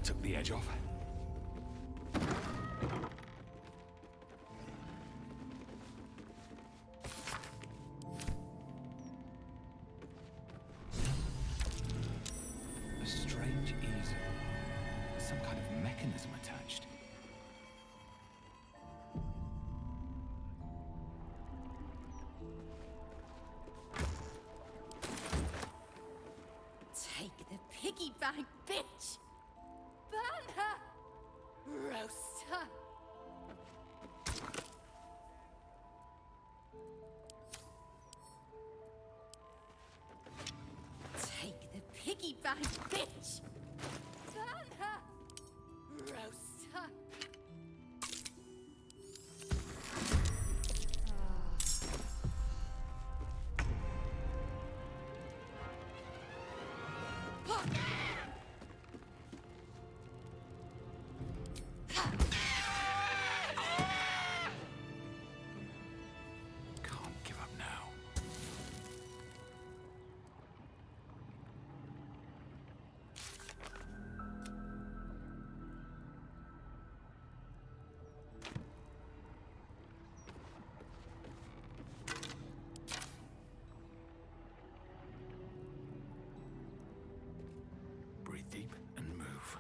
Took the edge off. A strange easel. Some kind of mechanism attached. Take the piggy bank, bitch! Burn her! Roast her! Take the piggy bank, bitch! Burn her! Roast her! Can't give up now. Breathe deep and move.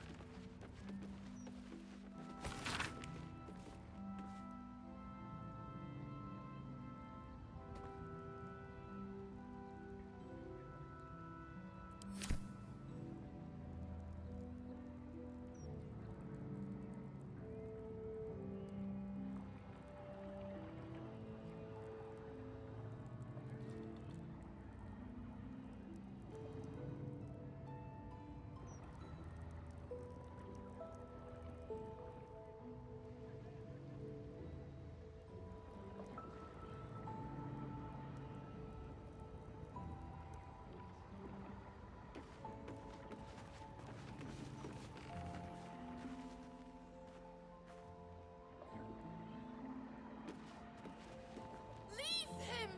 Leave him!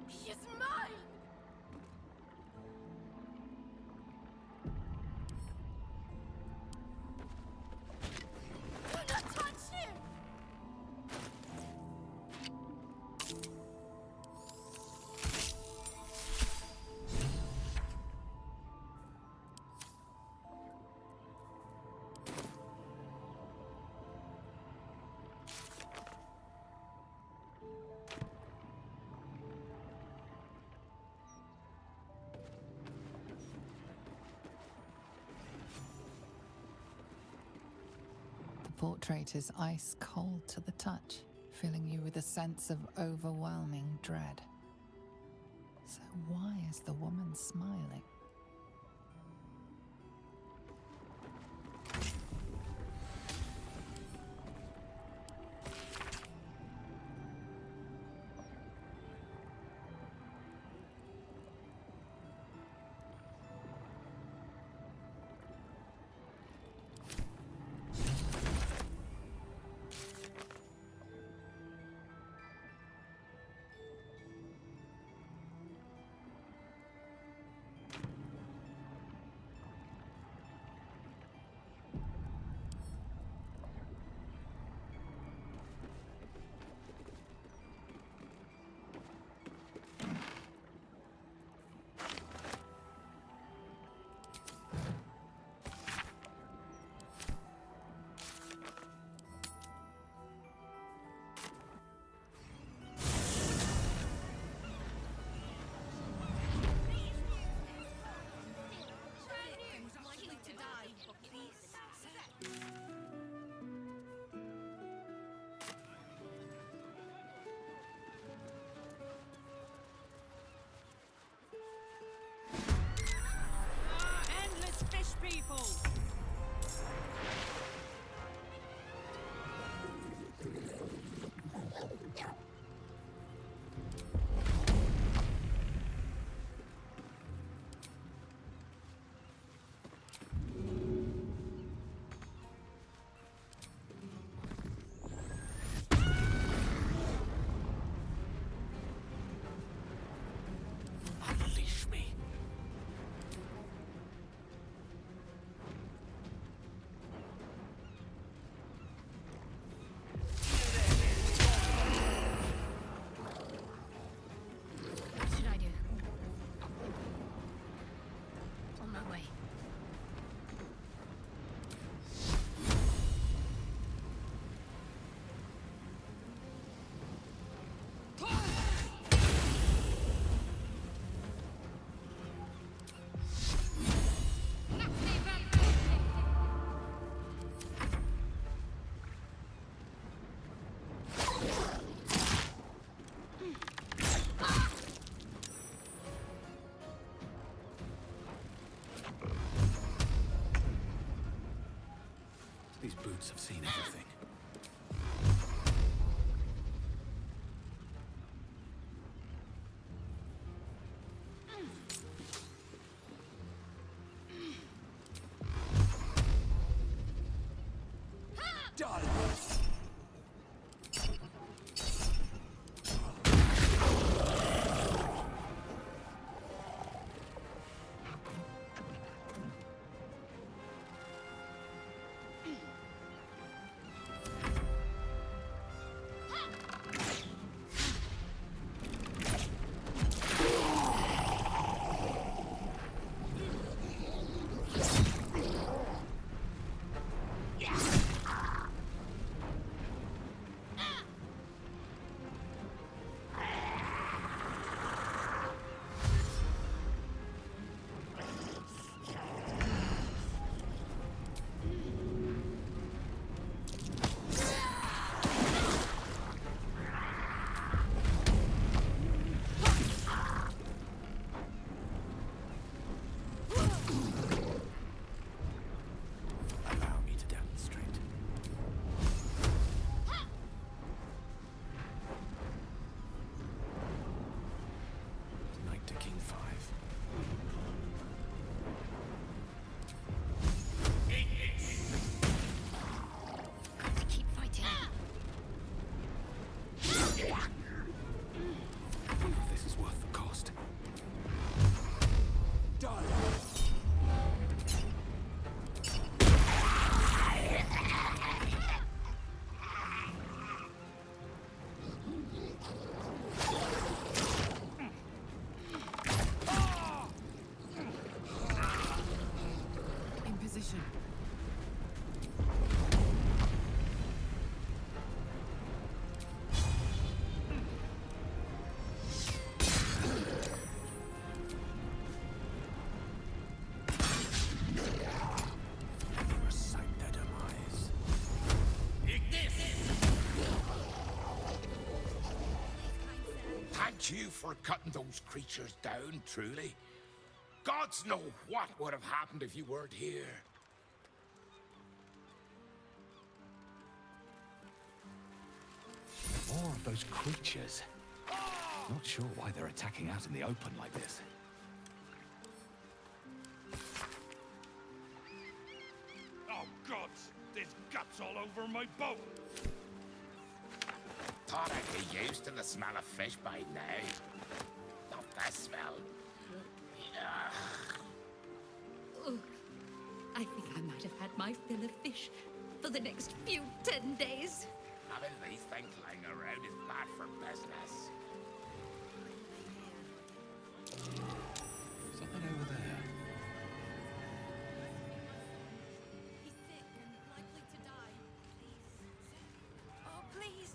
He is mine! Do not touch him! The portrait is ice cold to the touch, filling you with a sense of overwhelming dread. So why is the woman smiling? These boots have seen everything. Done! Allow me to demonstrate. Knight to King 5. Keep fighting. I wonder if this is worth the cost. Done! In position. Recite their demise. Thank you for cutting those creatures down, truly. Gods know what would have happened if you weren't here. More of those creatures. Not sure why they're attacking out in the open like this. Oh, God! There's guts all over my boat! Thought I'd be used to the smell of fish by now. Not that smell. Ugh. I think I might have had my fill of fish for the next few 10 days. Having these things lying around is bad for business. Something over there. He's sick and likely to die. Please. Oh, please.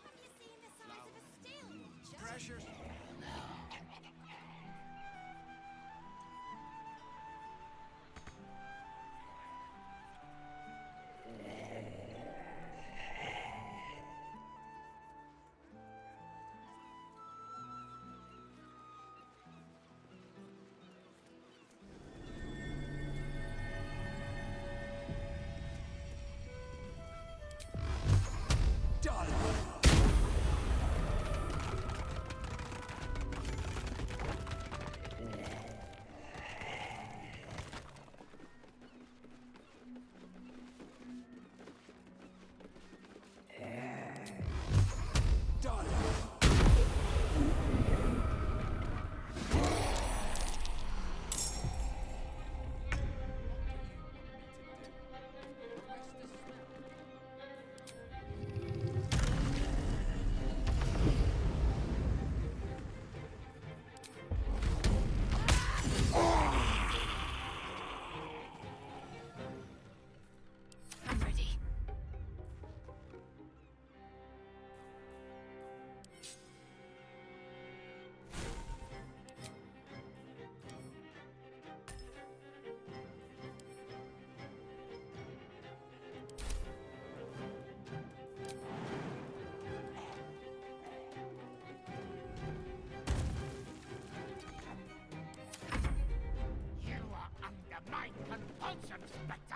Have you seen the size of a steel? Pressure. compulsion, Spectre!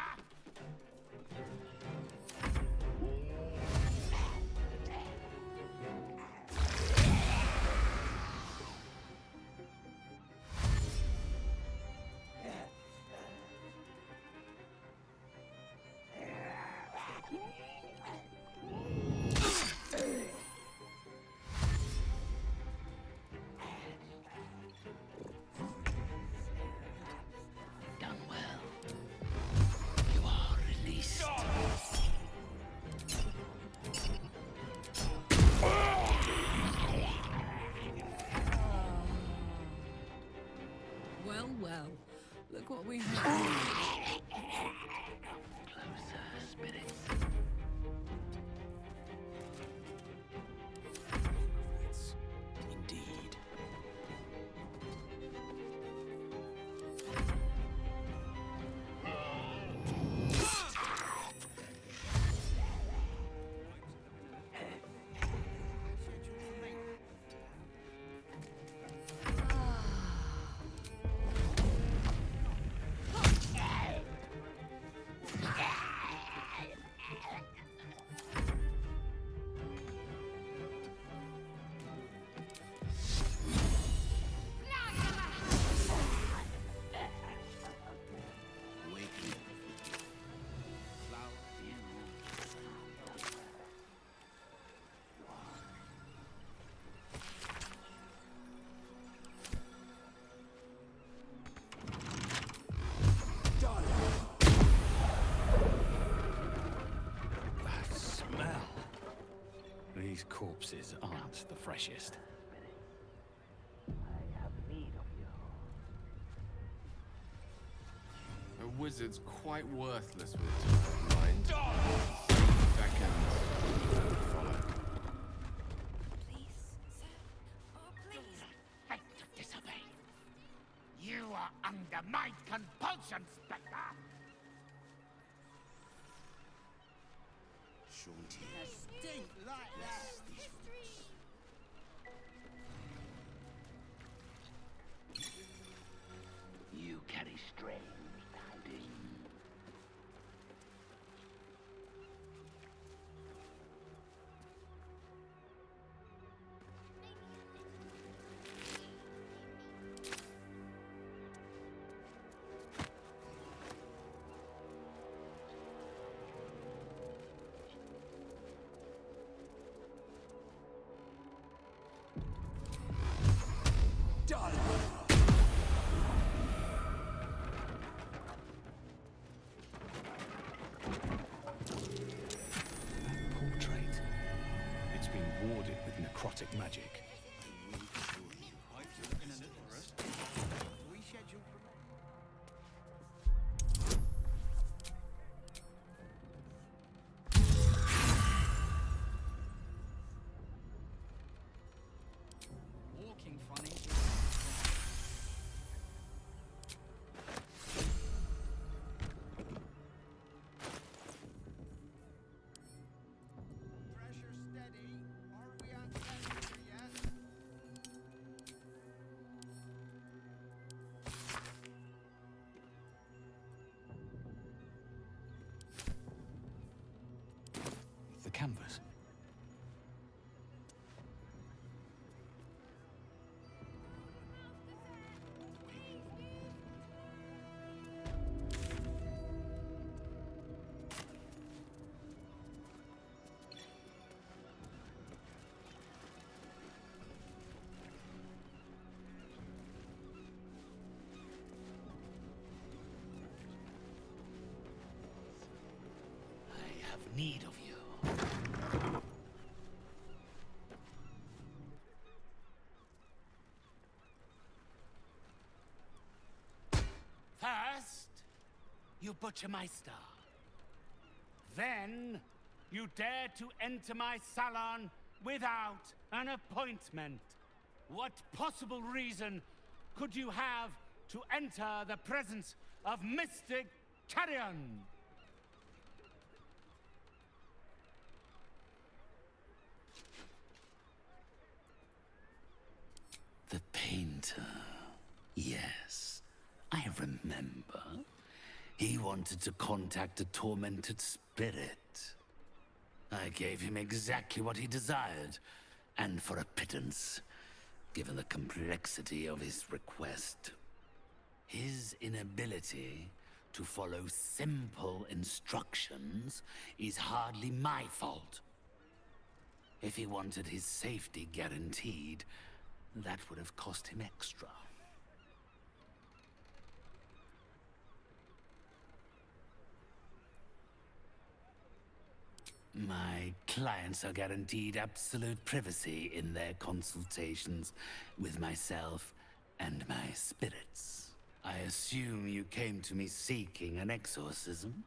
Done well. You are released. Well, well. Look what we have. Closer, spirits. Indeed. That smell. These corpses aren't the freshest. A wizard's quite worthless with time, mind. Seconds. Follow. Please, sir. Oh, please. Right to disobey. You are under my compulsion, Spectre! You carry strange tidings. That portrait. It's been warded with necrotic magic. Walking funny. Pressure steady. Are we on temperature yet? The canvas. I have need of you. First, you butcher my star. Then, you dare to enter my salon without an appointment. What possible reason could you have to enter the presence of Mystic Carrion? The painter. Yes, I remember. He wanted to contact a tormented spirit. I gave him exactly what he desired, and for a pittance, given the complexity of his request. His inability to follow simple instructions is hardly my fault. If he wanted his safety guaranteed, that would have cost him extra. My clients are guaranteed absolute privacy in their consultations with myself and my spirits. I assume you came to me seeking an exorcism?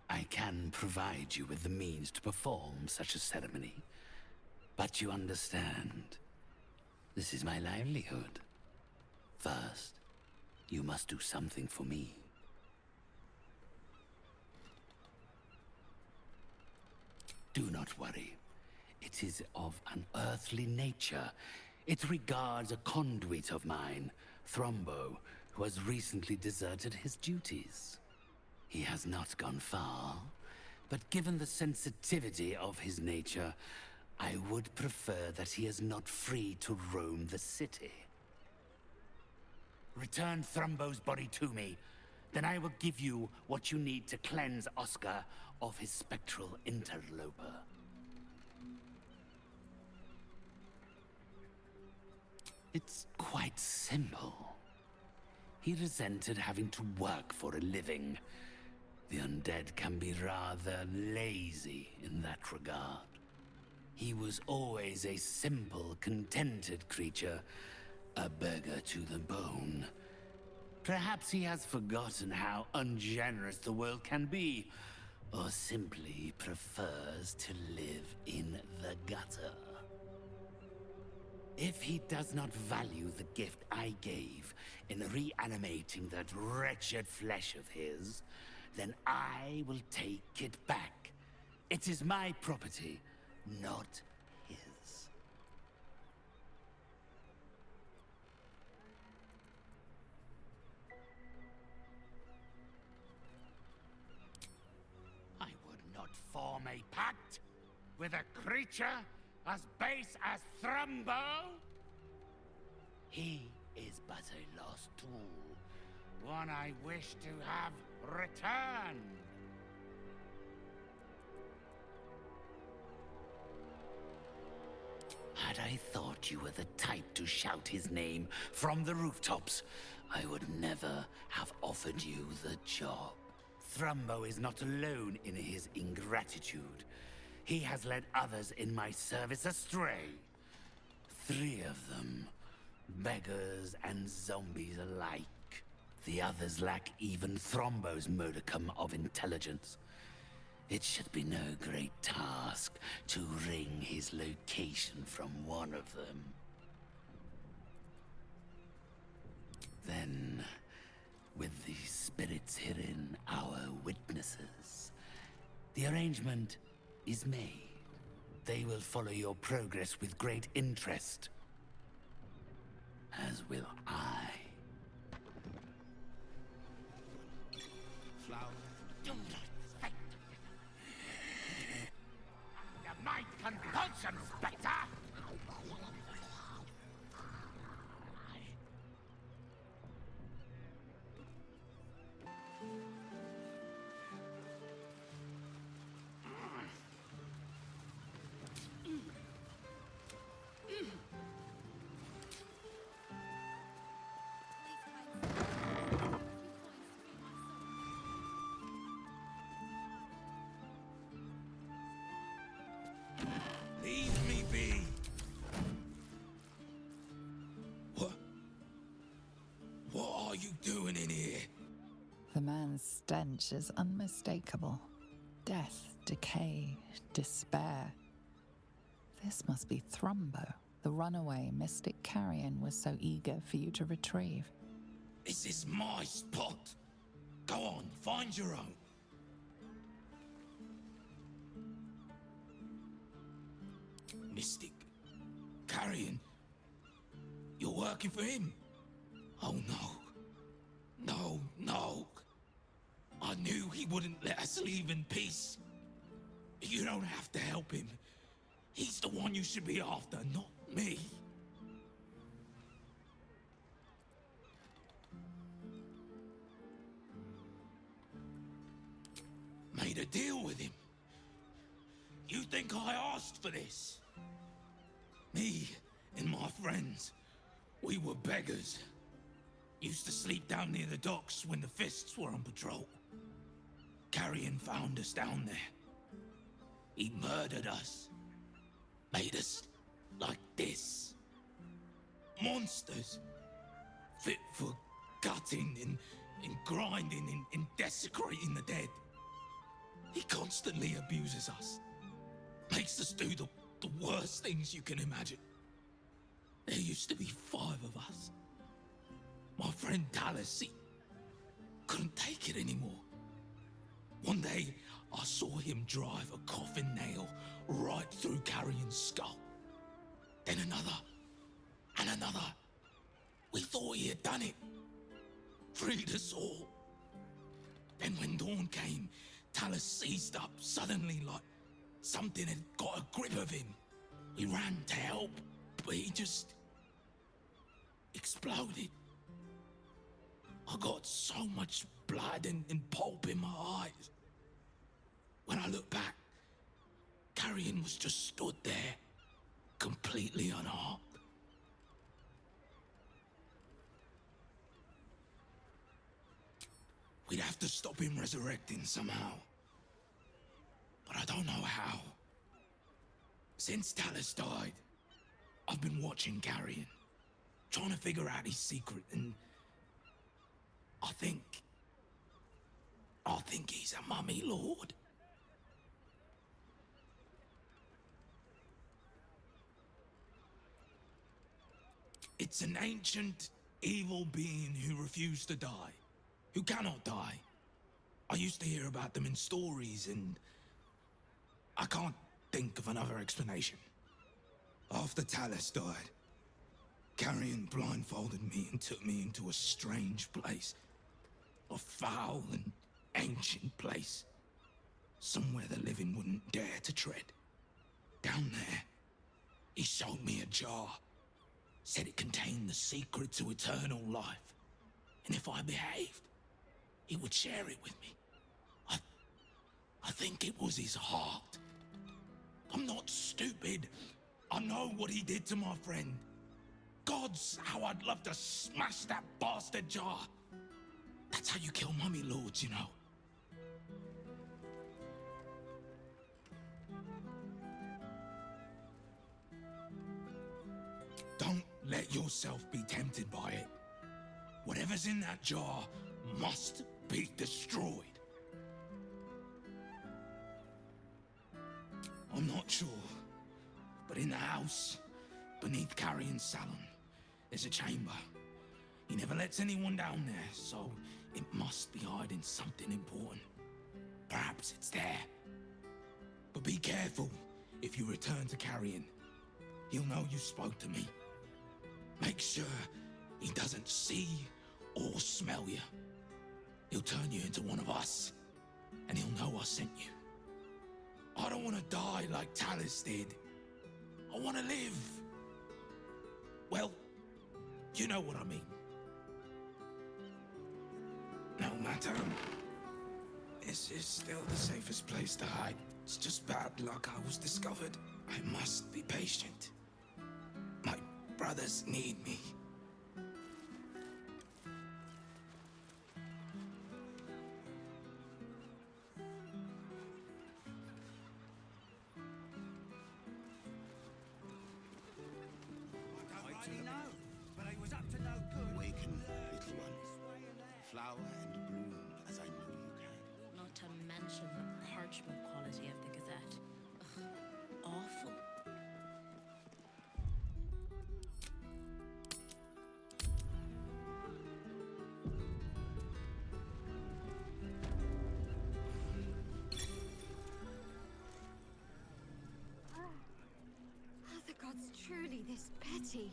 I can provide you with the means to perform such a ceremony, but you understand, this is my livelihood. First, you must do something for me. Do not worry. It is of an earthly nature. It regards a conduit of mine, Thrombo, who has recently deserted his duties. He has not gone far, but given the sensitivity of his nature, I would prefer that he is not free to roam the city. Return Thrombo's body to me, then I will give you what you need to cleanse Oscar of his spectral interloper. It's quite simple. He resented having to work for a living. The undead can be rather lazy in that regard. He was always a simple, contented creature, a beggar to the bone. Perhaps he has forgotten how ungenerous the world can be, or simply prefers to live in the gutter. If he does not value the gift I gave in reanimating that wretched flesh of his, then I will take it back. It is my property, not his. I would not form a pact with a creature as base as Thrombo. He is but a lost tool, one I wish to have returned. Had I thought you were the type to shout his name from the rooftops, I would never have offered you the job. Thrombo is not alone in his ingratitude. He has led others in my service astray. 3 of them, beggars and zombies alike. The others lack even Thrombo's modicum of intelligence. It should be no great task to wring his location from one of them. Then, with the spirits herein our witnesses, the arrangement is made. They will follow your progress with great interest. As will I. Flower. Do not think. You might compulsion, Spectre! Leave me be! What are you doing in here? The man's stench is unmistakable. Death, decay, despair. This must be Thrombo, the runaway mystic carrion was so eager for you to retrieve. This is my spot. Go on, find your own. Mystic. Carrion. You're working for him? Oh no. No, no. knew he wouldn't let us leave in peace. You don't have to help him. He's the one you should be after, not me. Made a deal with him. You think I asked for this? Me and my friends, we were beggars. Used to sleep down near the docks when the Fists were on patrol. Carrion found us down there. He murdered us. Made us like this. Monsters. Fit for gutting and grinding and desecrating the dead. He constantly abuses us. Makes us do the worst things you can imagine. There used to be 5 of us. My friend Talus, he couldn't take it anymore. One day, I saw him drive a coffin nail right through Carrion's skull. Then another, and another. We thought he had done it. Freed us all. Then when dawn came, Talus seized up suddenly like something had got a grip of him. We ran to help, but he just exploded. I got so much blood and pulp in my eyes. When I look back, Carrion was just stood there, completely unharmed. We'd have to stop him resurrecting somehow. But I don't know how. Since Talus died, I've been watching Carrion, trying to figure out his secret, and I think he's a mummy lord. It's an ancient, evil being who refused to die, who cannot die. I used to hear about them in stories, and I can't think of another explanation. After Talus died, Carrion blindfolded me and took me into a strange place. A foul and ancient place. Somewhere the living wouldn't dare to tread. Down there, he showed me a jar. Said it contained the secret to eternal life. And if I behaved, he would share it with me. I think it was his heart. I'm not stupid. I know what he did to my friend. Gods, how I'd love to smash that bastard jar. That's how you kill mummy lords, you know. Don't let yourself be tempted by it. Whatever's in that jar must be destroyed. I'm not sure, but in the house, beneath Carrion's salon, there's a chamber. He never lets anyone down there, so it must be hiding something important. Perhaps it's there. But be careful if you return to Carrion. He'll know you spoke to me. Make sure he doesn't see or smell you. He'll turn you into one of us, and he'll know I sent you. I don't want to die like Talus did. I want to live. Well, you know what I mean. No matter. This is still the safest place to hide. It's just bad luck I was discovered. I must be patient. My brothers need me. I don't really know, but he was up to no good. Awaken, little one. Flower and bloom as I know you can. Not to mention the parchment quality of the Gazette. Ugh, awful. Are the gods truly this petty?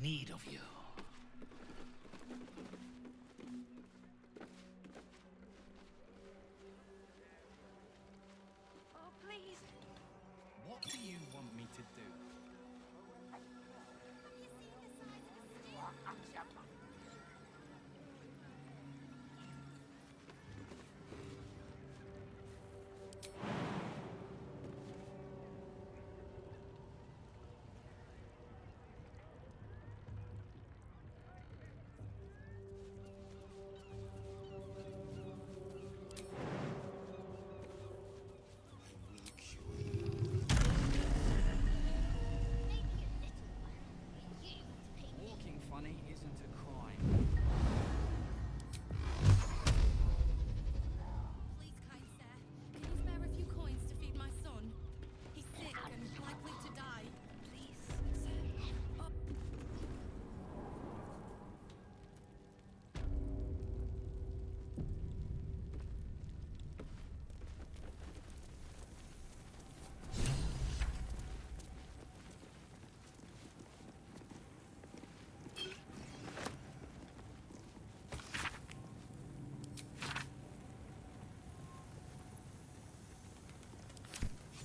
need of you. Oh, please. What do you want me to do? Have you seen the size of his stick? Walking funny isn't a crime. Please, kind sir, can you spare a few coins to feed my son? He's sick and likely to die. Please, sir. Oh.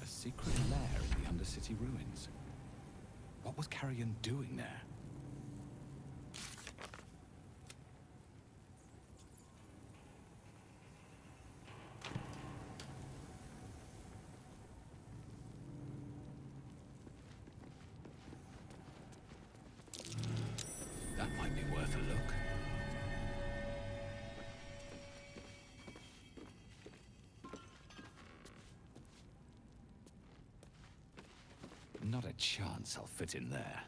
A secret lair in the Undercity ruins. What was Carrion doing there? That might be worth a look. Not a chance I'll fit in there.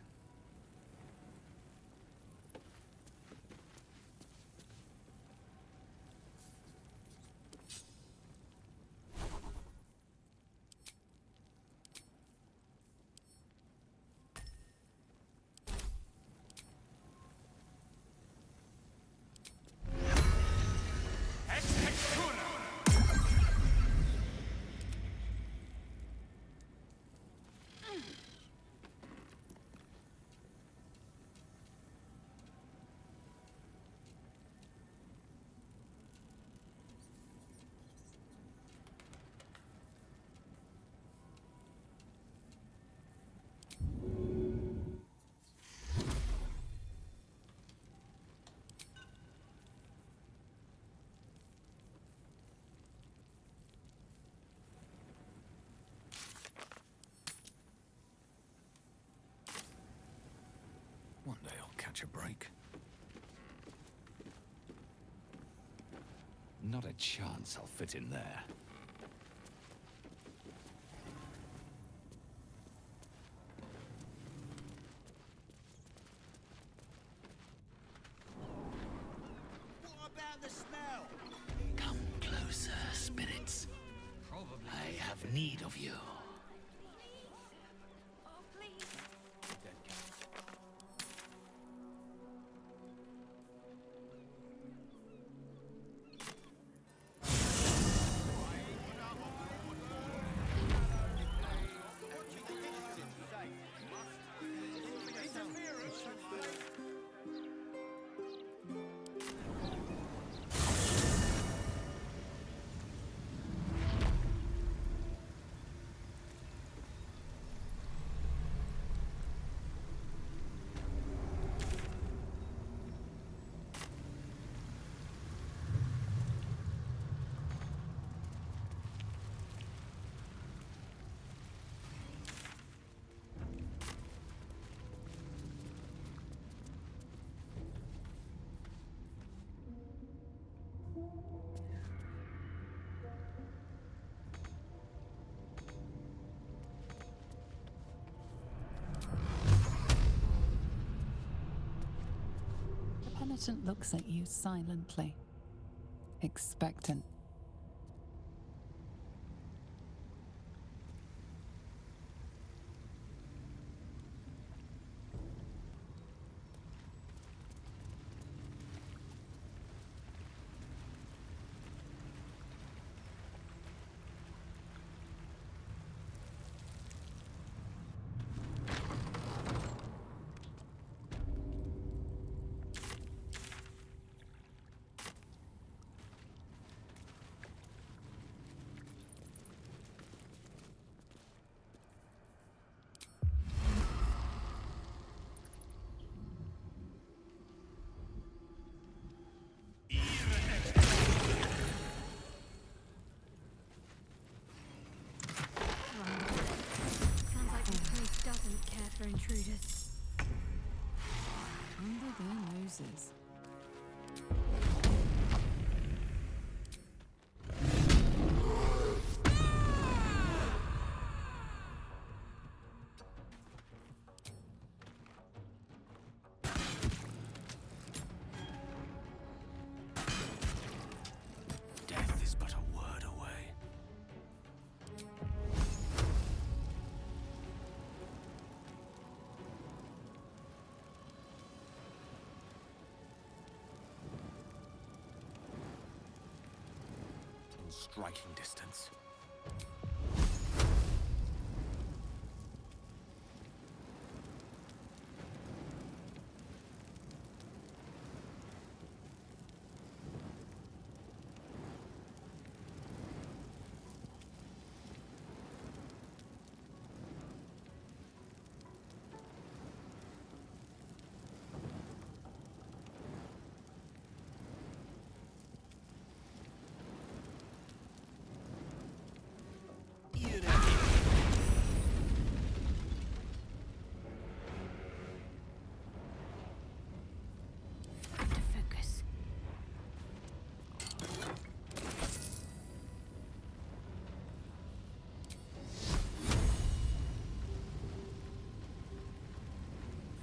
One day I'll catch a break. Not a chance I'll fit in there. What about the smell? Come closer, spirits. Probably. I have need of you. Oh, please. Dead cat. The penitent looks at you silently, expectant. bruises. Death is but a word away. In striking distance. Focus.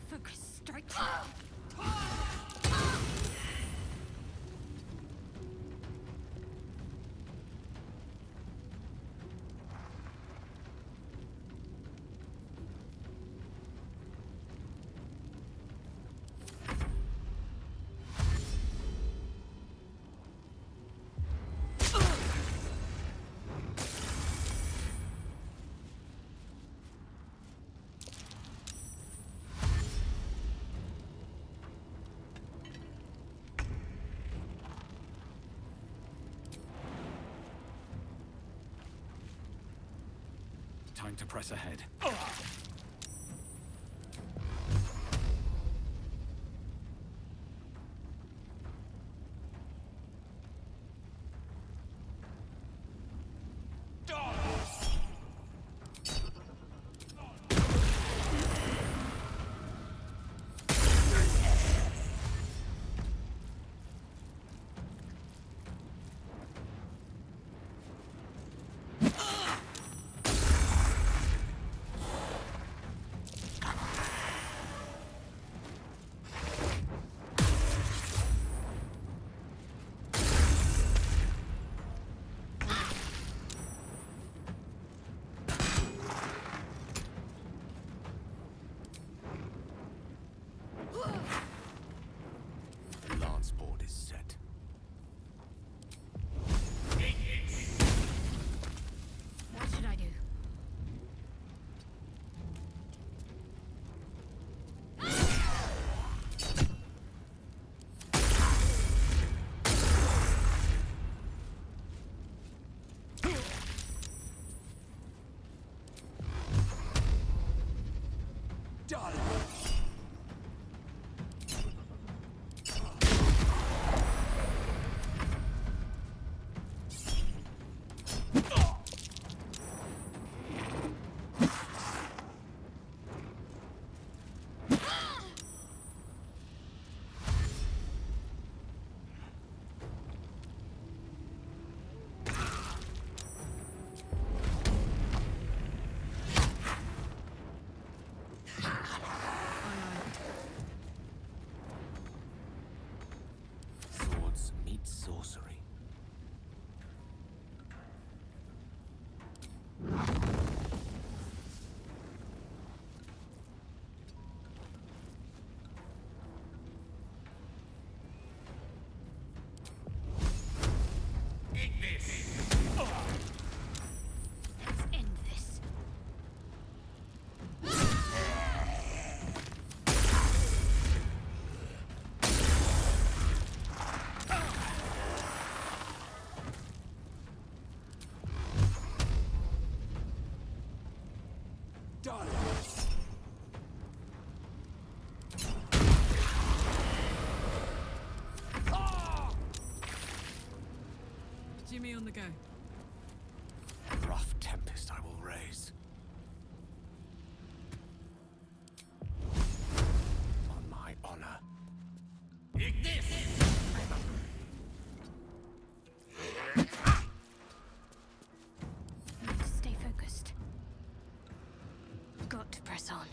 Focus. Strike. Time to press ahead. The lance board is set. What should I do? Swords meet sorcery. Let's end this. Jimmy on the go. A rough tempest I will raise. On my honor. got to press on.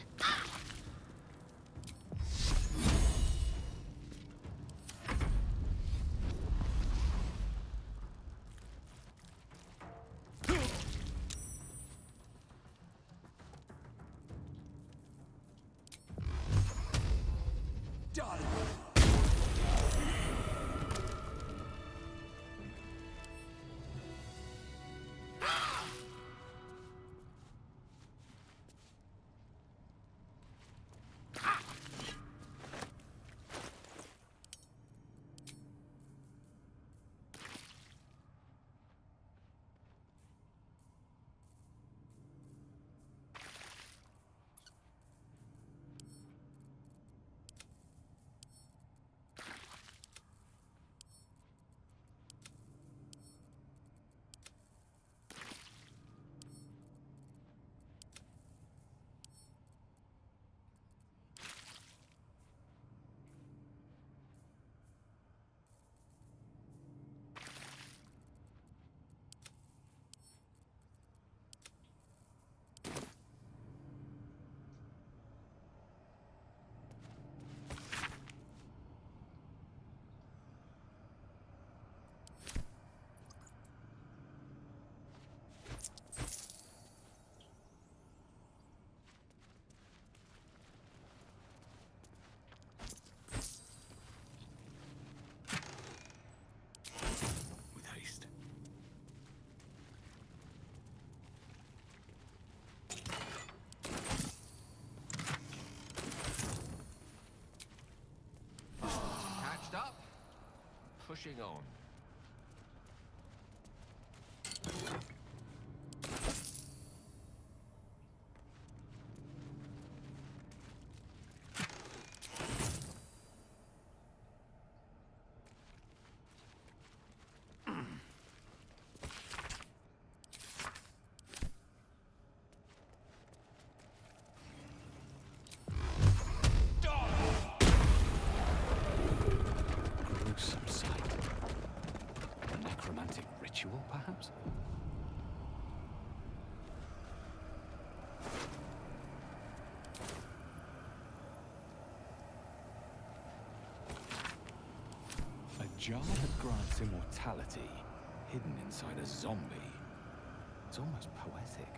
With haste. Patched up. Pushing on. Gruesome sight. A necromantic ritual, perhaps? A jar that grants immortality, hidden inside a zombie. It's almost poetic.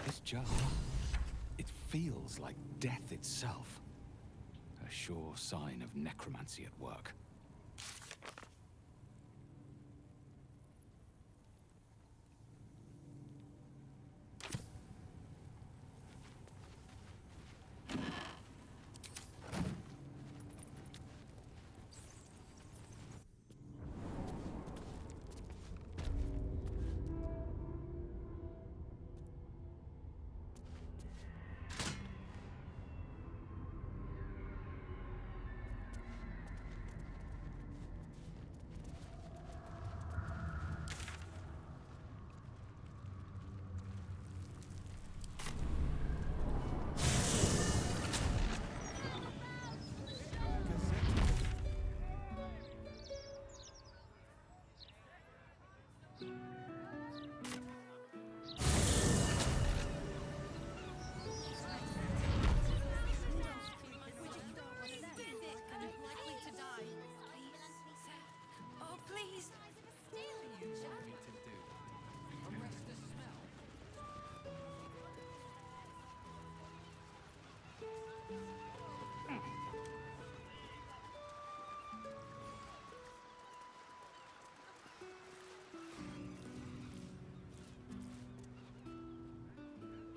This jar, it feels like death itself. A sure sign of necromancy at work.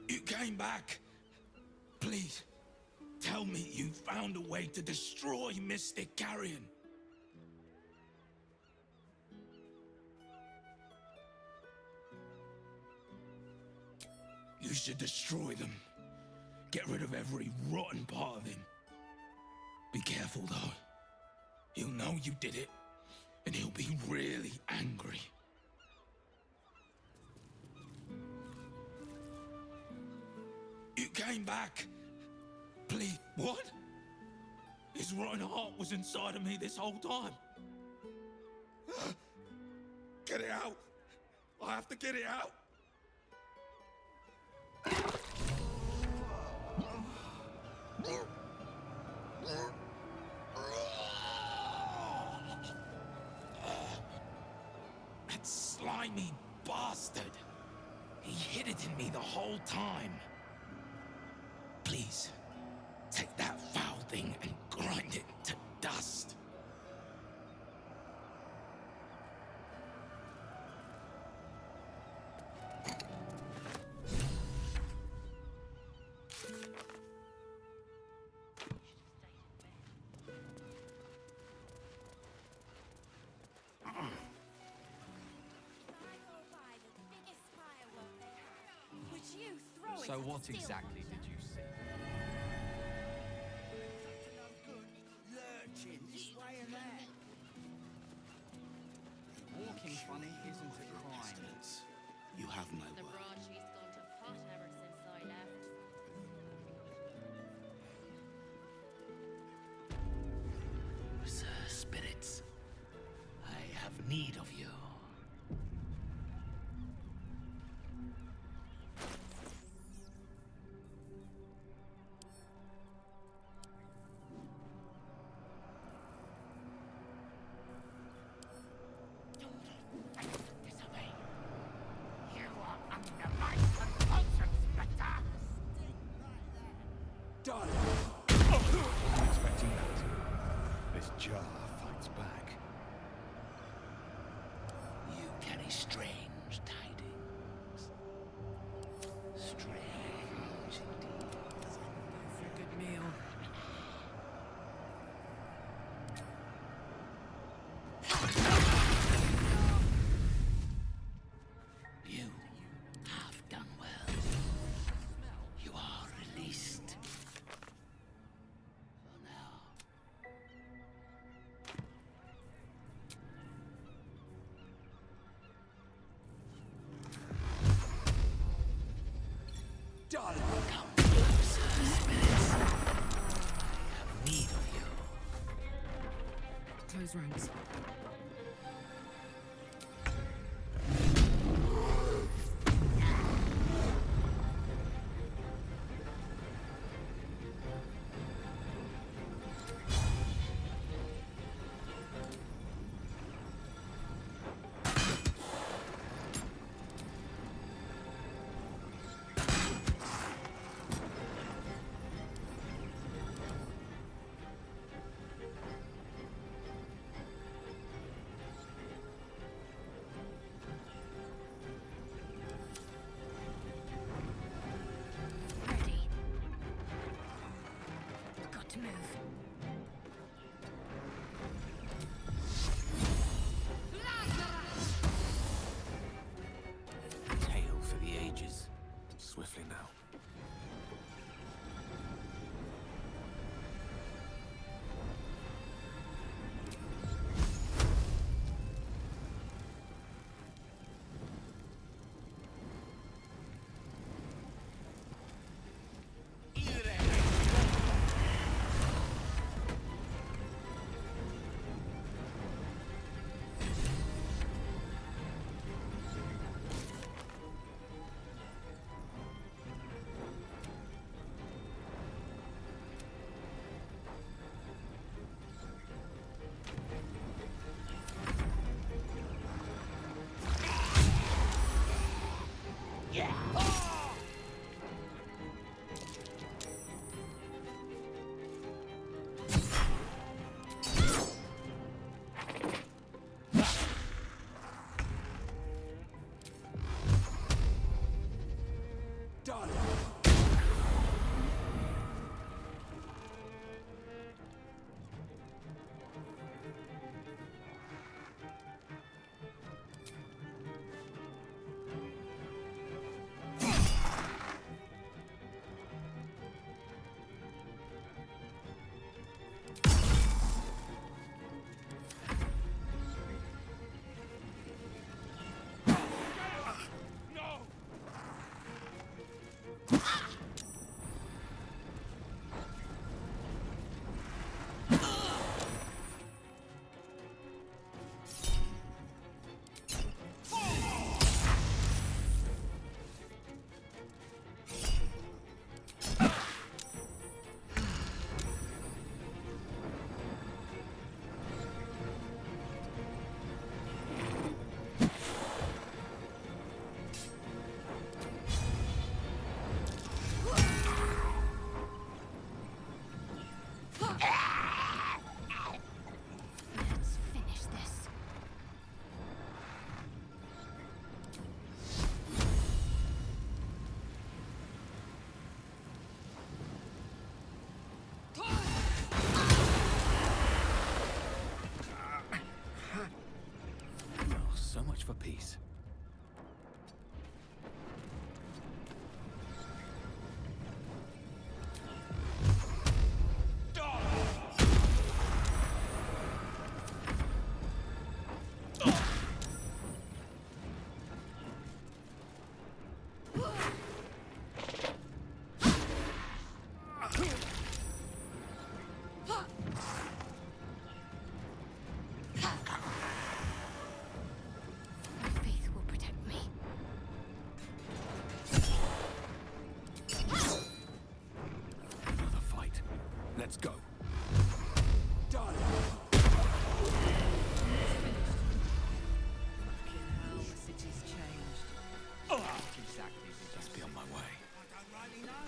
You came back. Please, tell me you found a way to destroy Mystic Carrion. You should destroy them. Get rid of every rotten part of him. Be careful, though. He'll know you did it, and he'll be really angry. You came back. Please, what? His rotten heart was inside of me this whole time. Get it out. I have to get it out. That slimy bastard. He hid it in me the whole time. Please, take that foul thing and grind it to dust. So what exactly did you see? No good. Lurching this way and that. Walking funny isn't a crime. You have my The word. broadsheet's gone to pot ever since I left. Sir Spirits, I have need of you. Disobey. You are under my compulsion, Spectre! Done. I'm expecting that. This jar fights back. You carry strange tidings. Strange indeed. For a good meal. You have done well. You are released. For now. Done. Come closer, spirits. I have need of you. Close ranks. Ready. Got to move. Tale for the ages. Swiftly now. Done. Let's go. Done. Fucking hell, the city's changed. What exactly did you Let's be on my way. I don't really know.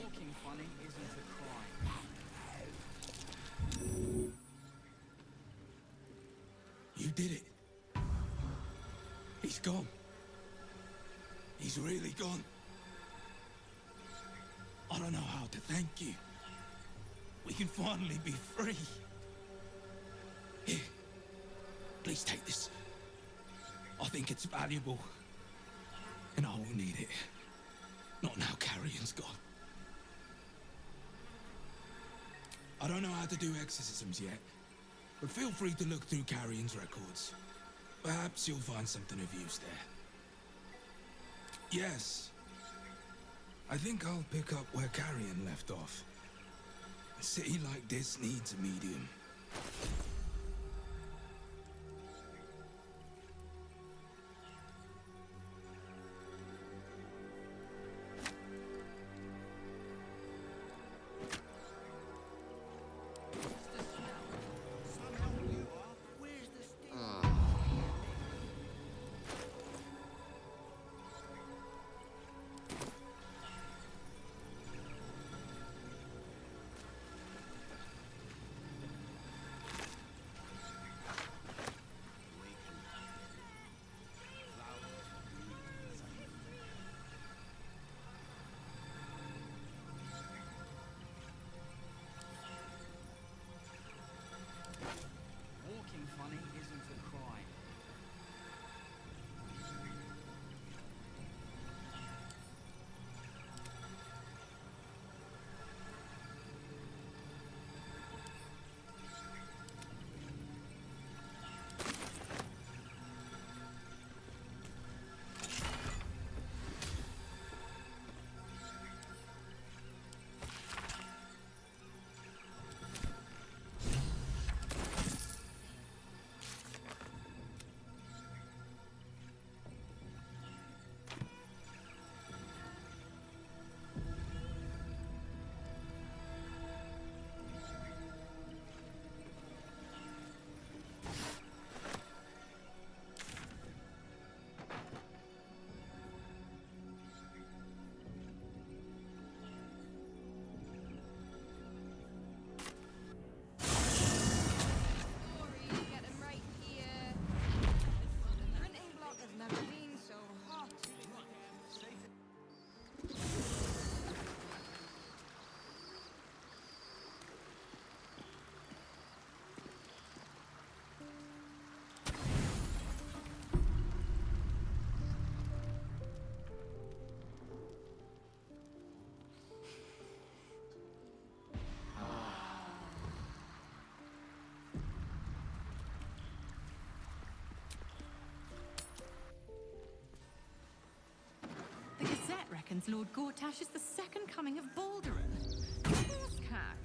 Walking funny isn't a crime. You did it. He's gone. He's really gone. I don't know how to thank you. We can finally be free. Here, please take this. I think it's valuable. And I will need it. Not now Carrion's gone. I don't know how to do exorcisms yet, but feel free to look through Carrion's records. Perhaps you'll find something of use there. Yes. I think I'll pick up where Carrion left off. A city like this needs a medium. Walking funny isn't a crime. Get them right here. Printing block has never been so hot. The Gazette reckons Lord Gortash is the second coming of Baldur. Horse cack.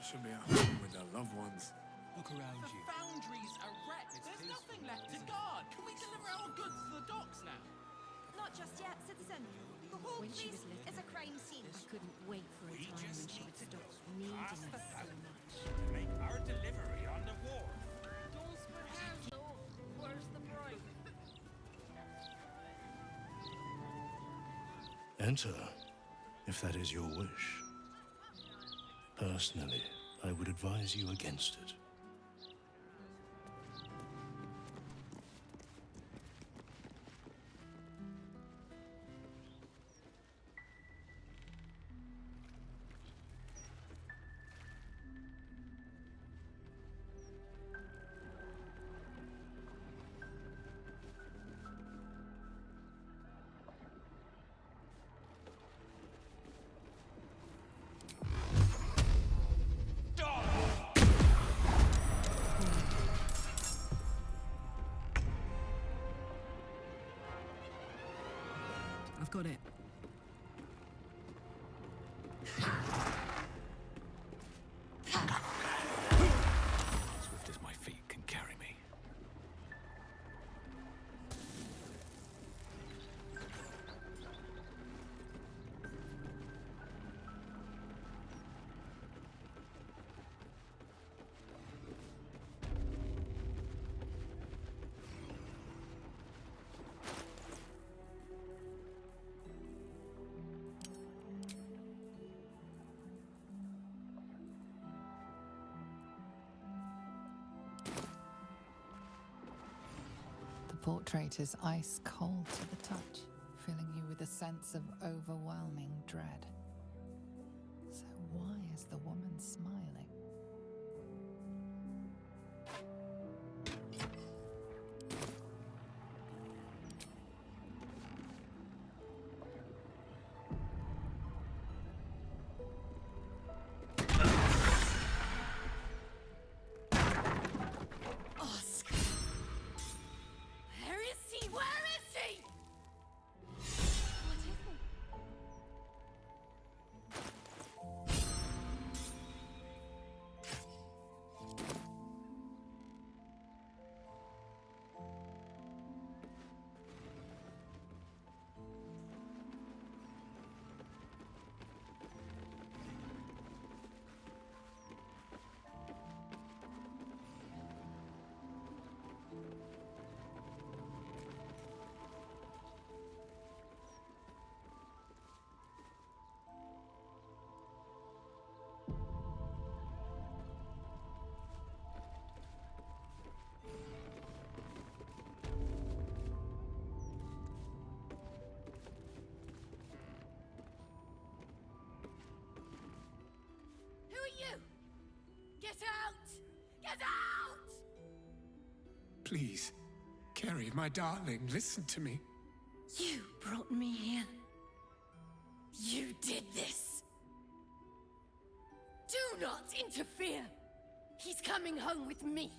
Should be at home with their loved ones. look around you? Foundries are wrecked. There's nothing left to guard. Can we deliver our goods to the docks now? Not just yet, citizen. The whole When she place was little, is a crime scene. I couldn't wait for a time when she would stop needing us so much. Make our delivery on the wharf. Don't split hairs though. Where's the price? Enter, if that is your wish. Personally, I would advise you against it. I've got it. Swift as my portrait is ice cold to the touch, filling you with a sense of overwhelming dread. So why is the woman smiling? Get out! Get out! Please, Carrie, my darling, listen to me. You brought me here. You did this. Do not interfere. He's coming home with me.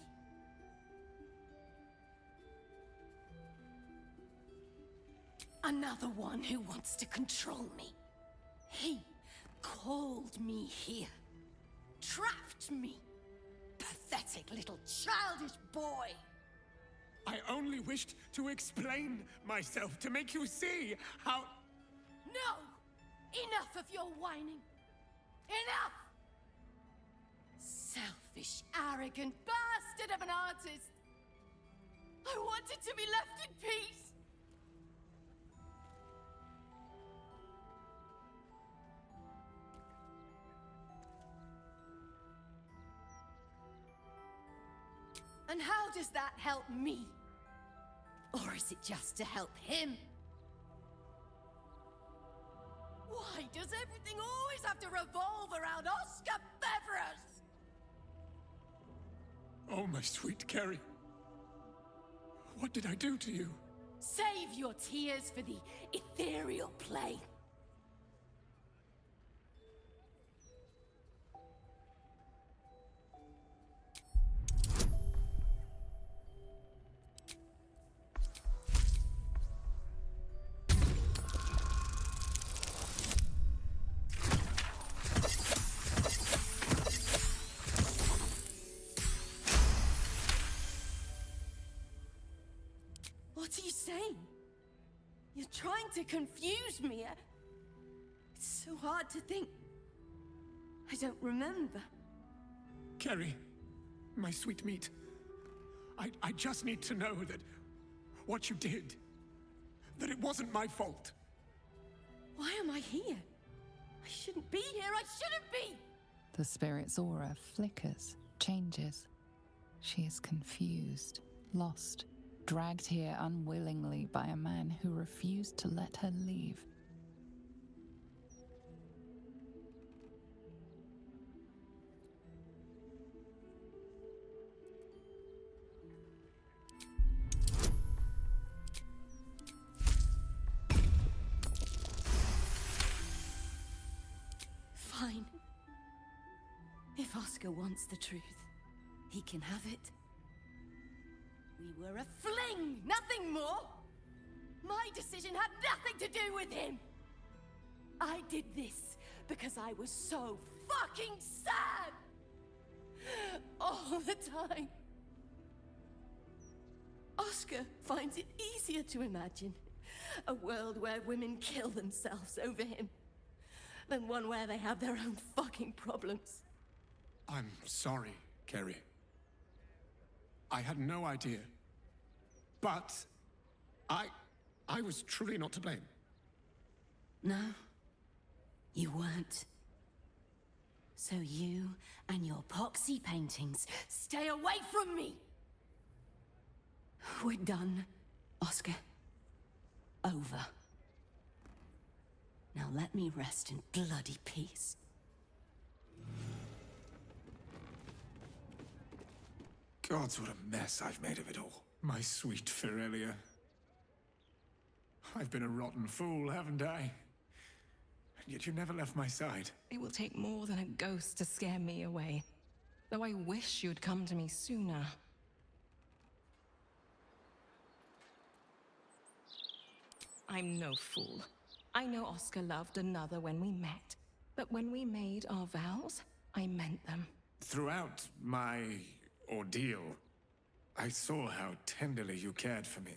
Another one who wants to control me. He called me here. Trapped me. Pathetic little childish boy. I only wished to explain myself, to make you see how... No! Enough of your whining. Enough! Selfish, arrogant bastard of an artist. I wanted to be left in peace. And how does that help me? Or is it just to help him? Why does everything always have to revolve around Oscar Beverus? Oh, my sweet Carrie. What did I do to you? Save your tears for the ethereal plane. What are you saying? You're trying to confuse me. It's so hard to think. I don't remember. Carrie, my sweet meat. I just need to know that what you did, that it wasn't my fault. Why am I here? I shouldn't be here. I shouldn't be! The spirit's aura flickers, changes. She is confused, lost, dragged here unwillingly by a man who refused to let her leave. Fine. If Oscar wants the truth, he can have it. We were a fling, nothing more. My decision had nothing to do with him. I did this because I was so fucking sad. All the time. Oscar finds it easier to imagine a world where women kill themselves over him than one where they have their own fucking problems. I'm sorry, Carrie. I had no idea. But I was truly not to blame. No, you weren't. So you and your poxy paintings stay away from me! We're done. Oscar. Over. Now let me rest in bloody peace. Gods, what a mess I've made of it all. My sweet Ferelia. I've been a rotten fool, haven't I? And yet you never left my side. It will take more than a ghost to scare me away. Though I wish you'd come to me sooner. I'm no fool. I know Oscar loved another when we met. But when we made our vows, I meant them. Throughout my ordeal, I saw how tenderly you cared for me.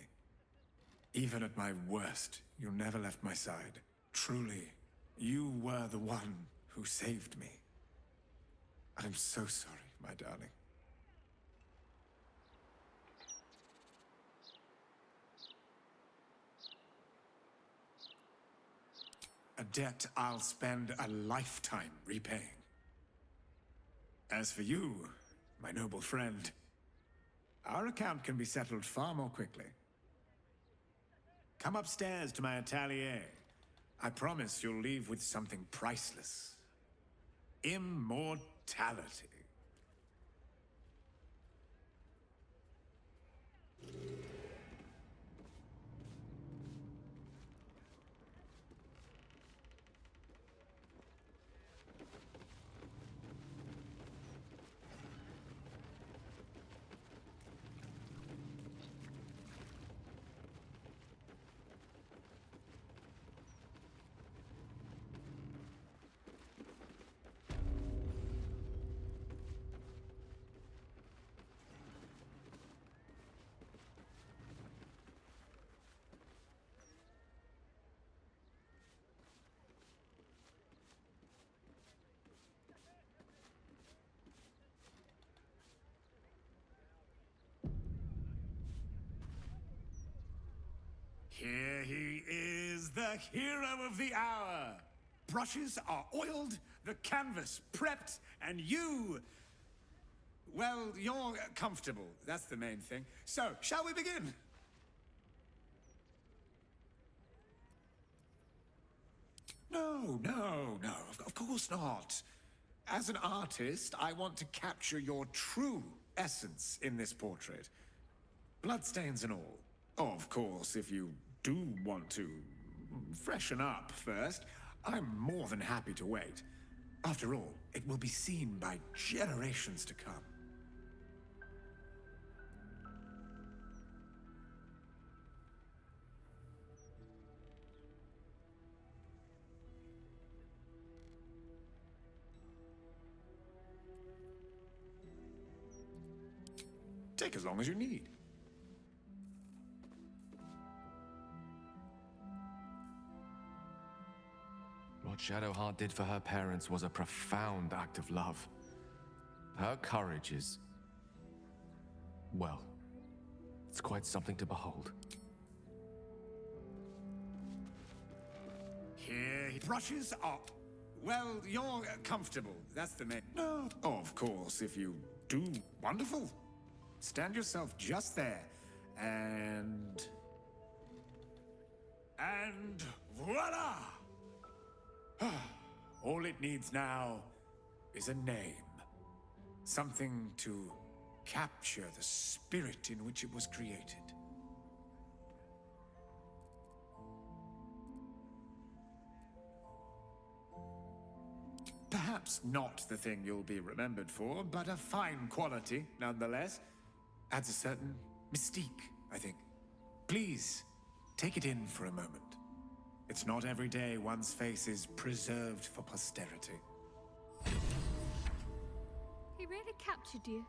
Even at my worst, you never left my side. Truly, you were the one who saved me. I'm so sorry, my darling. A debt I'll spend a lifetime repaying. As for you, my noble friend, our account can be settled far more quickly. Come upstairs to my atelier. I promise you'll leave with something priceless. Immortality. Here he is, the hero of the hour. Brushes are oiled, the canvas prepped, and you... well, you're comfortable. That's the main thing. So, shall we begin? No, of course not. As an artist, I want to capture your true essence in this portrait. Bloodstains and all. Oh, of course, if you do want to freshen up first, I'm more than happy to wait. After all, it will be seen by generations to come. Take as long as you need. What Shadowheart did for her parents was a profound act of love. Her courage is... well, it's quite something to behold. Here he brushes up. Well, you're comfortable. That's the main... no, oh, of course, if you do. Wonderful. Stand yourself just there. And voila! All it needs now is a name. Something to capture the spirit in which it was created. Perhaps not the thing you'll be remembered for, but a fine quality, nonetheless. Adds a certain mystique, I think. Please, take it in for a moment. It's not every day one's face is preserved for posterity. He really captured you.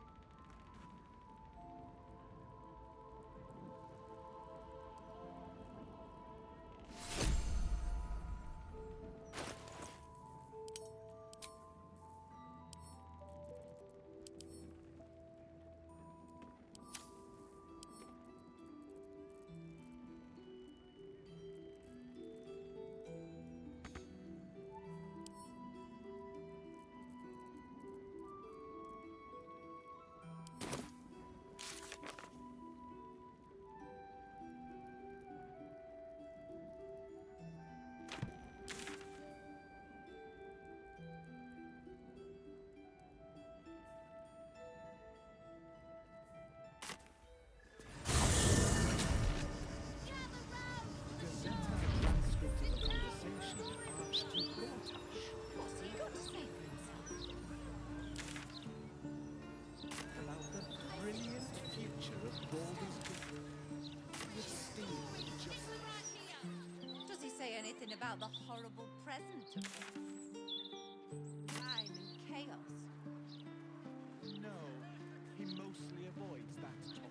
about the horrible present of crime and chaos. No, he mostly avoids that topic.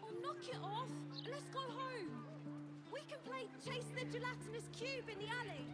Oh, knock it off! Let's go home! We can play Chase the Gelatinous Cube in the alley!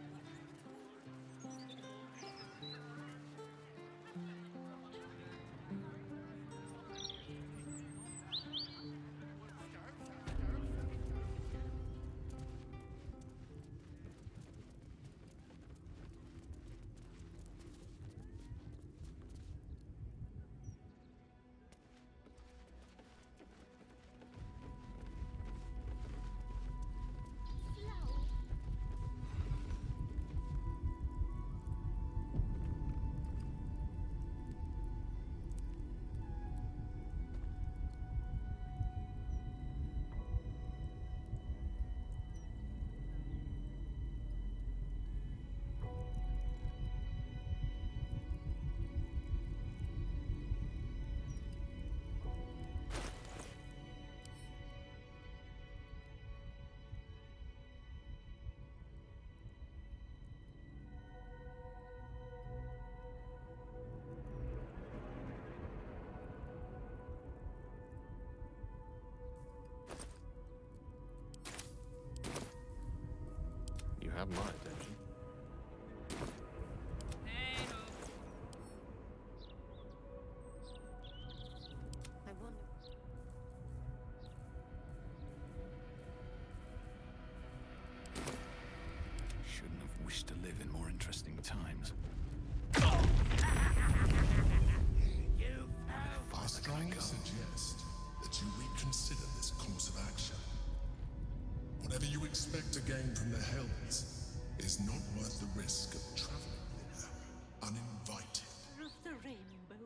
You have my attention. I wonder. Shouldn't have wished to live in more interesting times. I strongly suggest that you reconsider this course of action. Whatever you expect to gain from the Hells is not worth the risk of traveling there uninvited. Of the rainbow.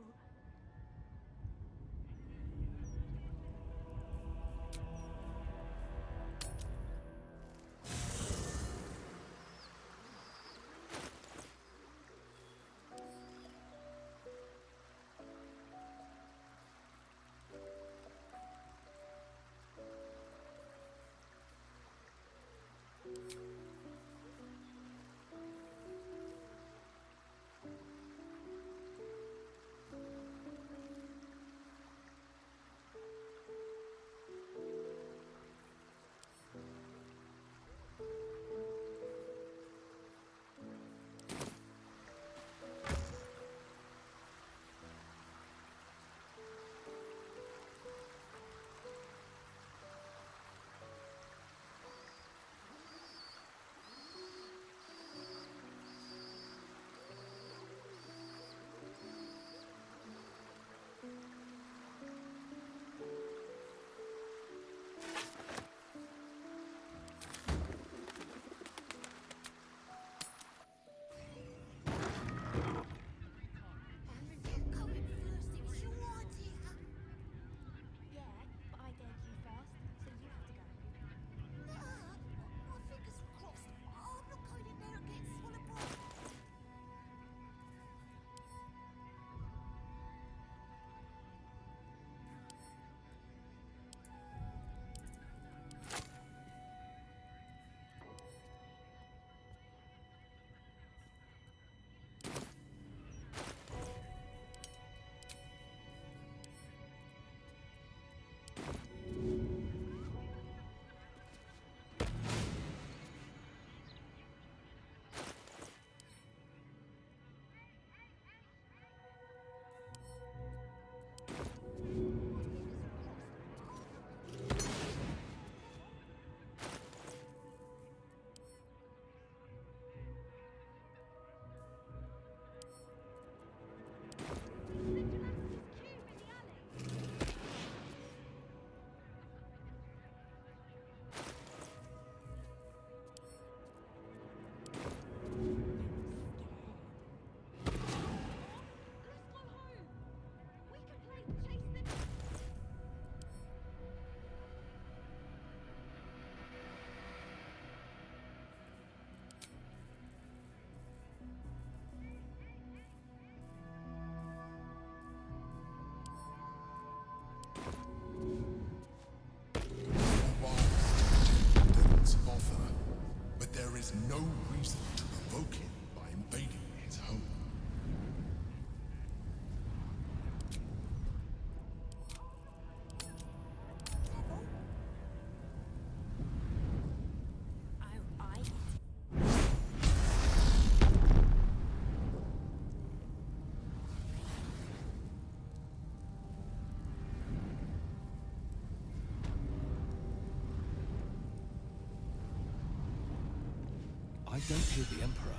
I don't hear the Emperor.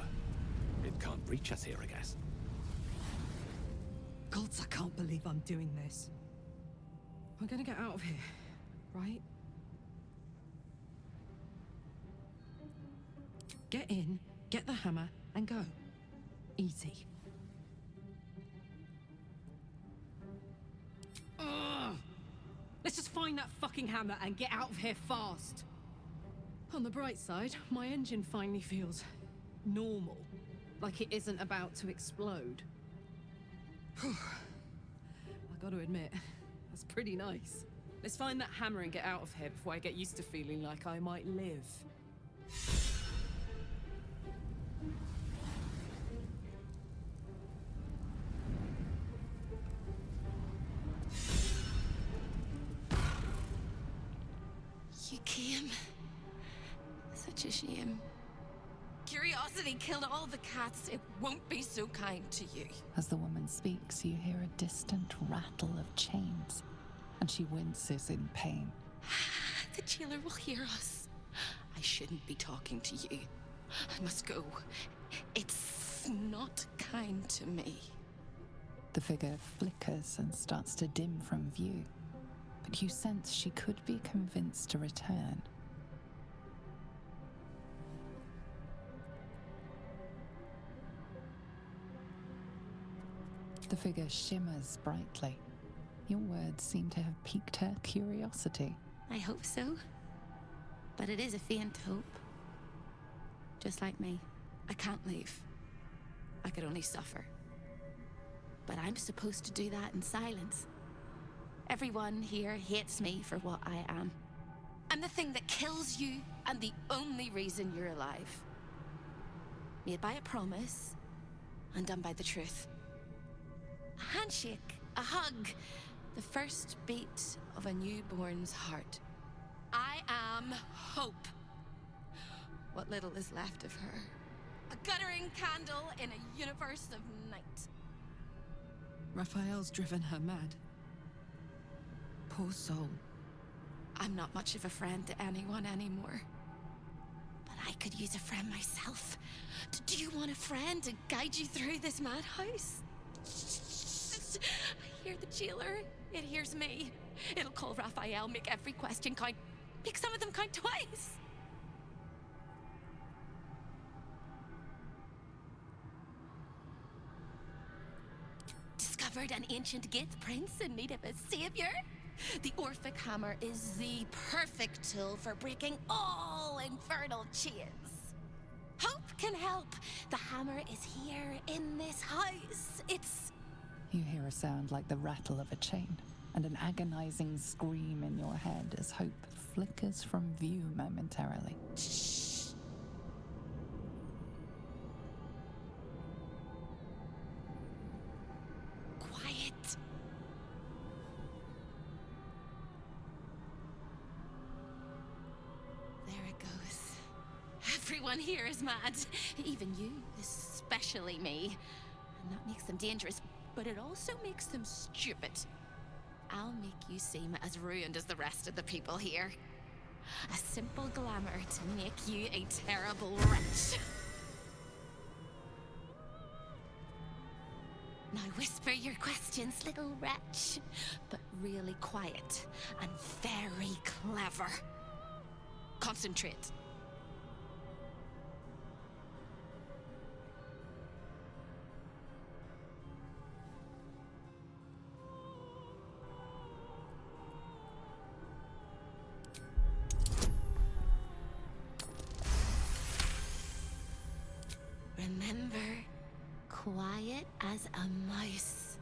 It can't reach us here, I guess. Gods, I can't believe I'm doing this. We're gonna get out of here, right? Get in, get the hammer, and go. Easy. Ugh! Let's just find that fucking hammer and get out of here fast. On the bright side, my engine finally feels normal. Like it isn't about to explode. I gotta admit, that's pretty nice. Let's find that hammer and get out of here before I get used to feeling like I might live. You came. Such a shame. Curiosity killed all the cats. It won't be so kind to you. As the woman speaks, you hear a distant rattle of chains, and she winces in pain. The jailer will hear us. I shouldn't be talking to you. I must go. It's not kind to me. The figure flickers and starts to dim from view, but you sense she could be convinced to return. The figure shimmers brightly. Your words seem to have piqued her curiosity. I hope so. But it is a faint hope. Just like me. I can't leave. I could only suffer. But I'm supposed to do that in silence. Everyone here hates me for what I am. I'm the thing that kills you, and the only reason you're alive. Made by a promise, and done by the truth. A handshake, a hug, the first beat of a newborn's heart. I am hope. What little is left of her. A guttering candle in a universe of night. Raphael's driven her mad. Poor soul. I'm not much of a friend to anyone anymore. But I could use a friend myself. Do you want a friend to guide you through this madhouse? I hear the jailer. It hears me. It'll call Raphael, make every question count. Make some of them count twice. Discovered an ancient gift, prince, in need of a savior. The Orphic hammer is the perfect tool for breaking all infernal chains. Hope can help. The hammer is here in this house. It's... You hear a sound like the rattle of a chain, and an agonizing scream in your head as hope flickers from view momentarily. Shh. Quiet. There it goes. Everyone here is mad. Even you, especially me. And that makes them dangerous, but it also makes them stupid. I'll make you seem as ruined as the rest of the people here. A simple glamour to make you a terrible wretch. Now whisper your questions, little wretch. But really quiet and very clever. Concentrate. Remember, quiet as a mouse.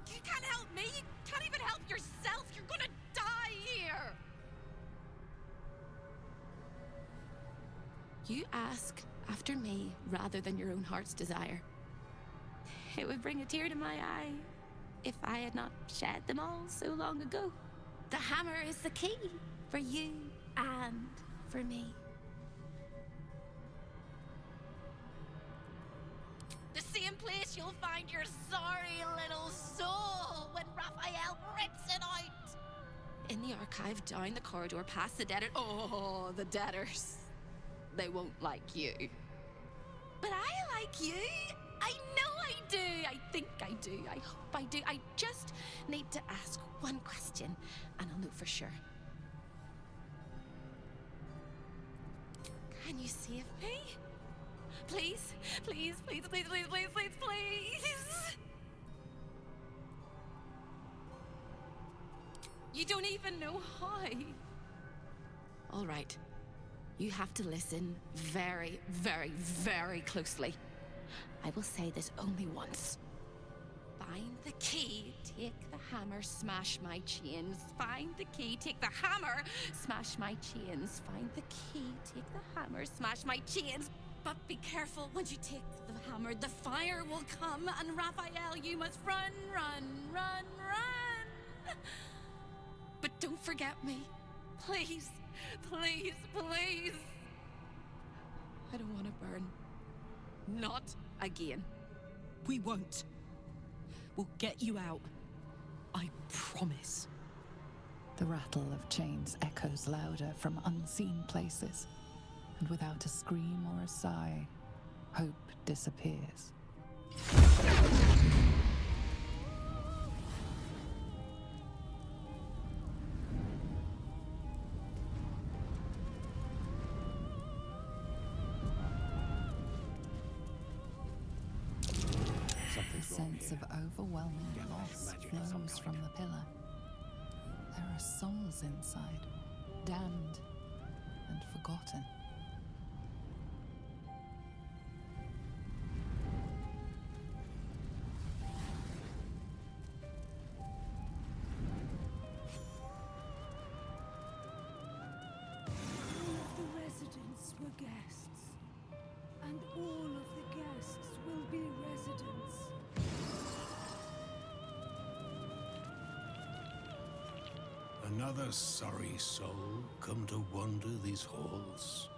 You can't help me! You can't even help yourself! You're gonna die here! You ask after me rather than your own heart's desire. It would bring a tear to my eye if I had not shed them all so long ago. The hammer is the key for you and for me. The same place you'll find your sorry little soul when Raphael rips it out. In the archive, down the corridor, past the debtor. Oh, the debtors. They won't like you. But I like you. I know I do. I think I do. I hope I do. I just need to ask one question, and I'll know for sure. Can you save me? Please, please, please, please, please, please, please, please. You don't even know how. All right. You have to listen very, very, very closely. I will say this only once. Find the key, take the hammer, smash my chains. Find the key, take the hammer, smash my chains. Find the key, take the hammer, smash my chains. But be careful, once you take the hammer, the fire will come, and Raphael, you must run, run, run, run. But don't forget me. Please, please, please. I don't want to burn. Not again. We won't. We'll get you out. I promise. The rattle of chains echoes louder from unseen places, and without a scream or a sigh, hope disappears. A sense of overwhelming loss flows from the pillar. There are souls inside, damned and forgotten. All of the residents were guests, and all of the guests will be residents. Another sorry soul come to wander these halls?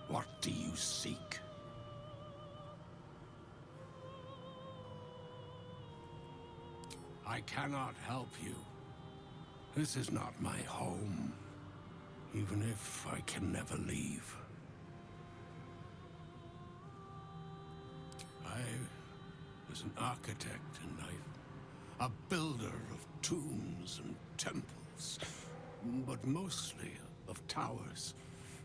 What do you seek? I cannot help you. This is not my home, even if I can never leave. I was an architect in life, a builder of tombs and temples, but mostly of towers.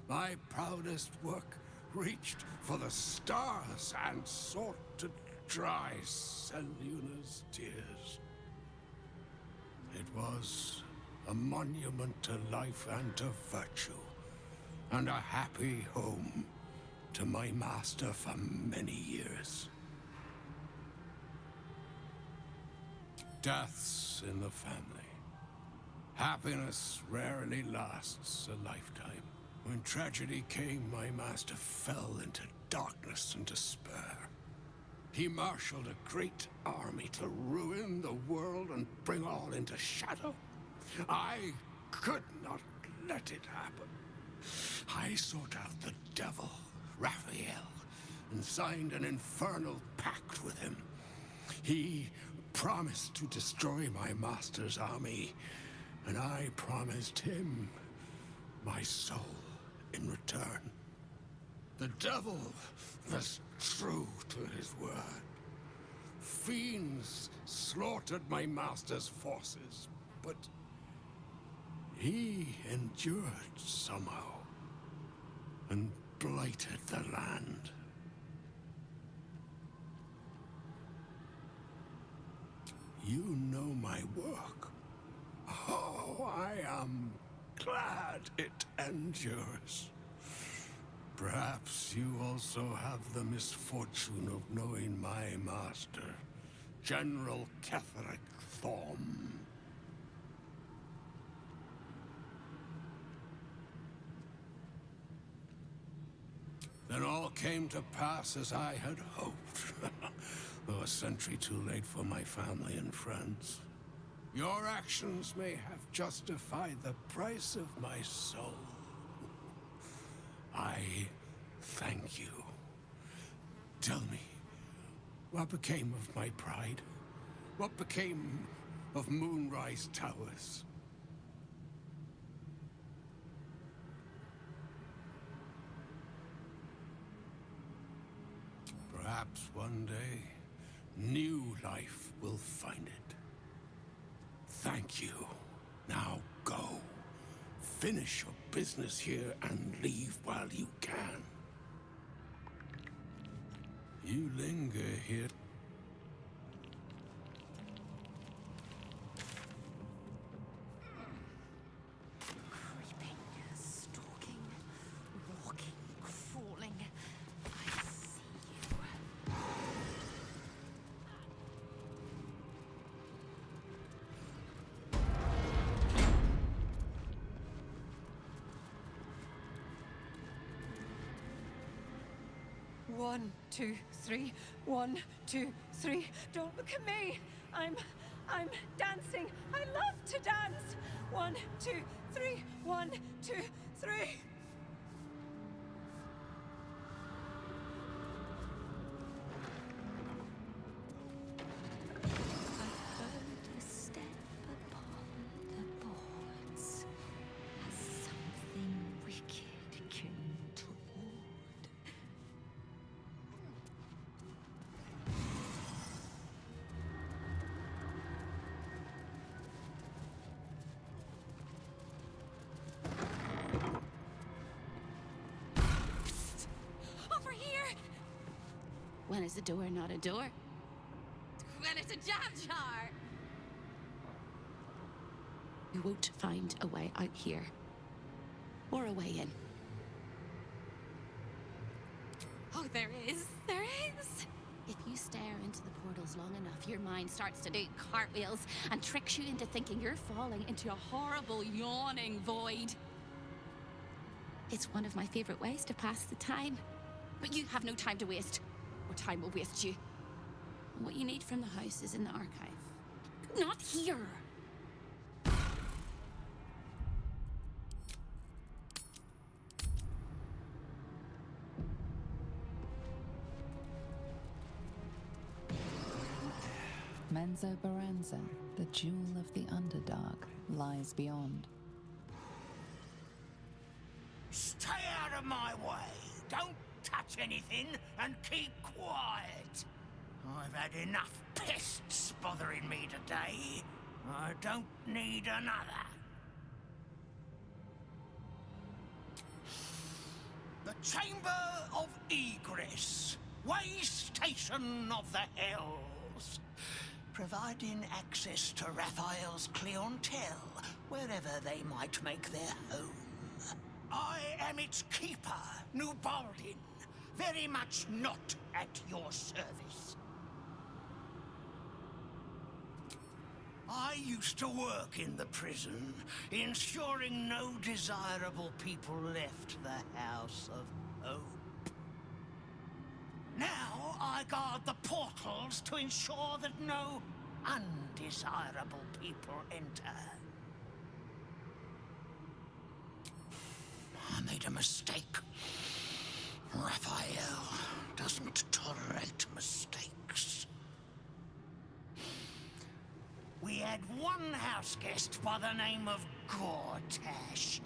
My proudest work reached for the stars and sought to dry Selluna's tears. It was a monument to life and to virtue, and a happy home to my master for many years. Deaths in the family. Happiness rarely lasts a lifetime. When tragedy came, my master fell into darkness and despair. He marshaled a great army to ruin the world and bring all into shadow. I could not let it happen. I sought out the devil, Raphael, and signed an infernal pact with him. He promised to destroy my master's army, and I promised him my soul in return. The devil was true to his word. Fiends slaughtered my master's forces, but he endured somehow and blighted the land. You know my work. Oh, I am glad it endures. Perhaps you also have the misfortune of knowing my master, General Ketheric Thorm. Then all came to pass as I had hoped, though a century too late for my family and friends. Your actions may have justified the price of my soul. I thank you. Tell me, what became of my pride? What became of Moonrise Towers? Perhaps one day, new life will find it. Thank you. Now go. Finish your business here and leave while you can. You linger here. Creeping, stalking, walking, crawling. I see you. One, two, three. 1, 2, 3. Don't look at me. I'm dancing. I love to dance. 1, 2, 3. 1, 2, 3. I heard a step upon the boards as something wicked came toward. Over here! When is a door not a door? When it's a jam jar! You won't find a way out here. Or a way in. Oh, there is. There is. If you stare into the portals long enough, your mind starts to do cartwheels and tricks you into thinking you're falling into a horrible, yawning void. It's one of my favorite ways to pass the time. But you have no time to waste, or time will waste you. And what you need from the house is in the archive. Not here! Menzo Baranza, the jewel of the Underdark, lies beyond. Stay out of my way. Don't touch anything and keep quiet. I've had enough pests bothering me today. I don't need another. The Chamber of Egress. Way station of the Hells. Providing access to Raphael's clientele, wherever they might make their home. I am its keeper, New Baldin. Very much not at your service. I used to work in the prison, ensuring no desirable people left the House of Hope. Now I guard the portals to ensure that no undesirable people enter. I made a mistake. Raphael doesn't tolerate mistakes. We had one house guest by the name of Gortash.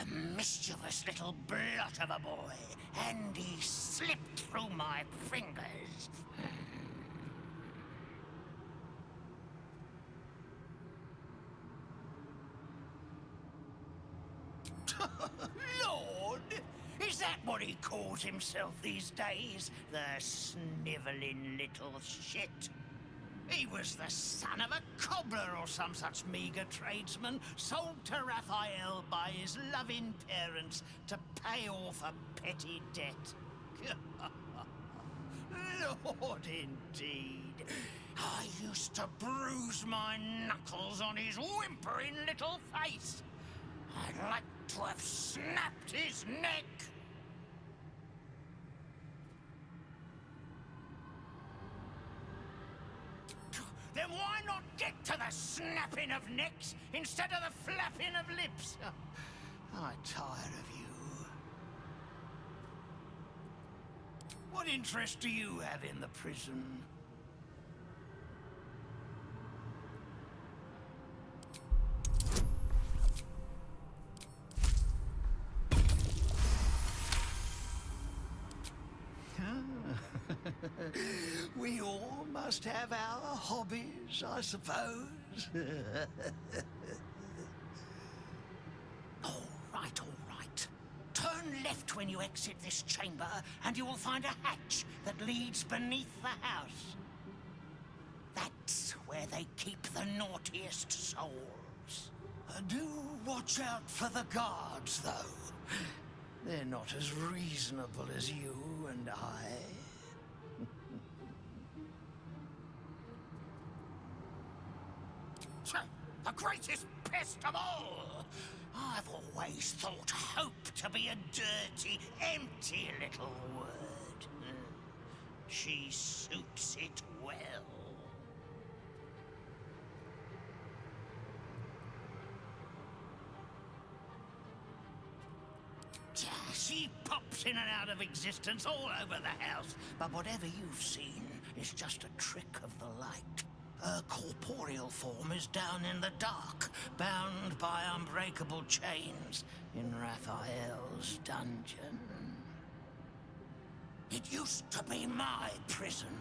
A mischievous little blot of a boy, and he slipped through my fingers. Lord, is that what he calls himself these days? The snivelling little shit. He was the son of a cobbler or some such meager tradesman, sold to Raphael by his loving parents to pay off a petty debt. Lord, indeed. I used to bruise my knuckles on his whimpering little face. I'd like to have snapped his neck. Then why not get to the snapping of necks instead of the flapping of lips? I'm tired of you. What interest do you have in the prison? must have our hobbies, I suppose. All right, all right. Turn left when you exit this chamber, and you will find a hatch that leads beneath the house. That's where they keep the naughtiest souls. Do watch out for the guards, though. They're not as reasonable as you and I. The greatest pest of all! I've always thought hope to be a dirty, empty little word. She suits it well. She pops in and out of existence all over the house, but whatever you've seen is just a trick of the light. Her corporeal form is down in the dark, bound by unbreakable chains in Raphael's dungeon. It used to be my prison,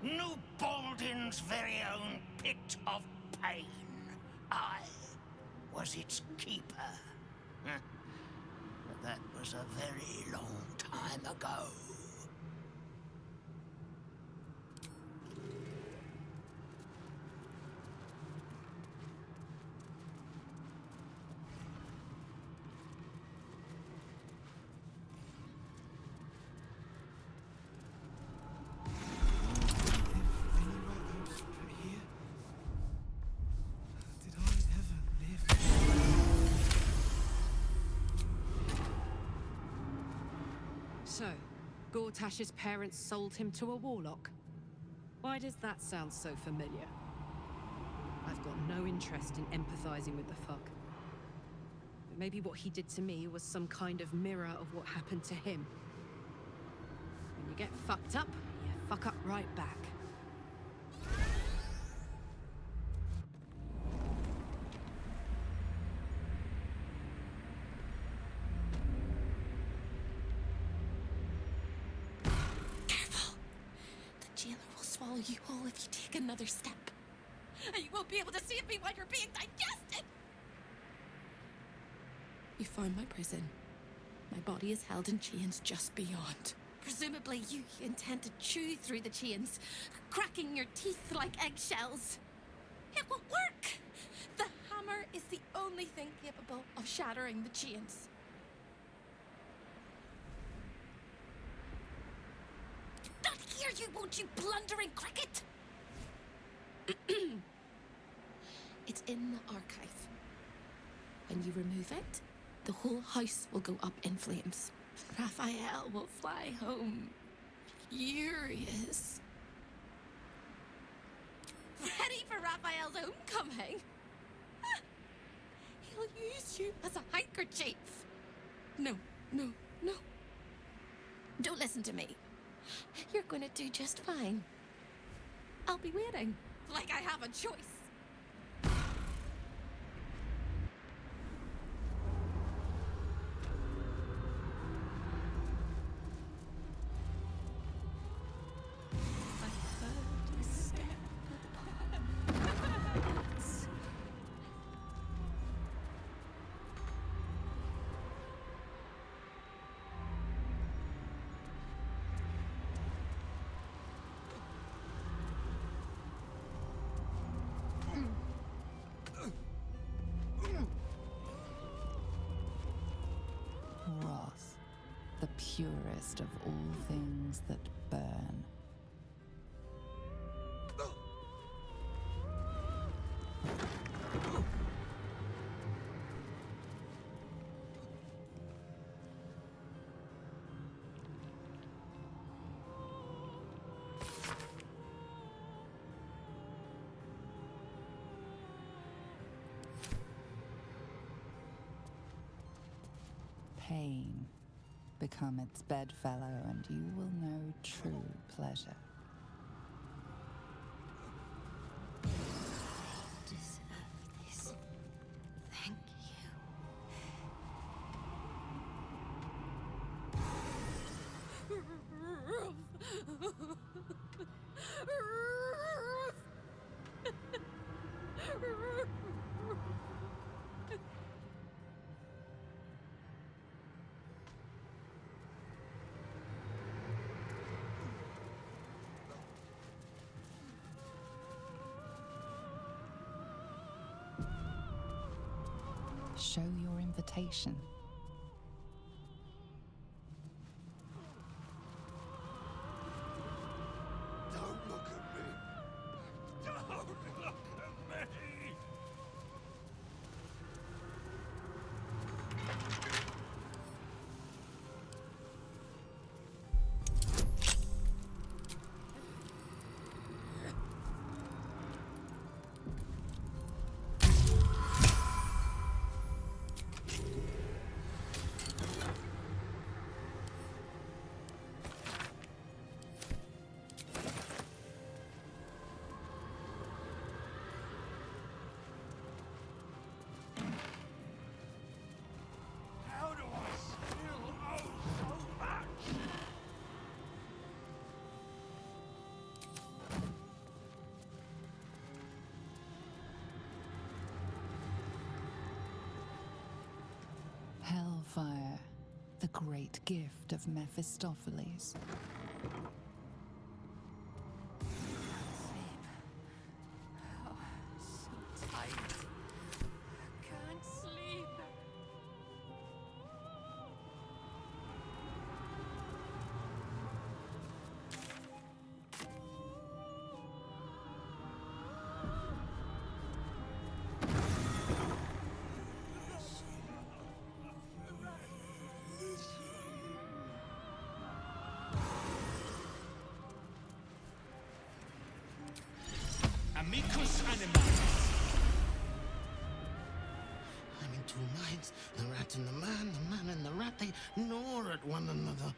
New Baldin's very own pit of pain. I was its keeper. But that was a very long time ago. So, Gortash's parents sold him to a warlock. Why does that sound so familiar? I've got no interest in empathizing with the fuck. But maybe what he did to me was some kind of mirror of what happened to him. When you get fucked up, you fuck up right back. Swallow you whole if you take another step. And you won't be able to see me while you're being digested! You found my prison. My body is held in chains just beyond. Presumably you intend to chew through the chains, cracking your teeth like eggshells. It won't work! The hammer is the only thing capable of shattering the chains. Not here, you won't, you blundering cricket! It's in the archive. When you remove it, the whole house will go up in flames. Raphael will fly home, furious. Ready for Raphael's homecoming? He'll use you as a handkerchief. No, no, no. Don't listen to me. You're going to do just fine. I'll be waiting, like I have a choice. Wrath, the purest of all things that burn. Pain. Become its bedfellow, and you will know true pleasure. Deserve this. Thank you. Show your invitation. Don't look at me. Don't look at me. How do I still owe so much? Hellfire, the great gift of Mephistopheles. Oh, so tight. Can't sleep. Amicus animalis. I'm in two minds. The rat and the man and the rat, they gnaw at one another.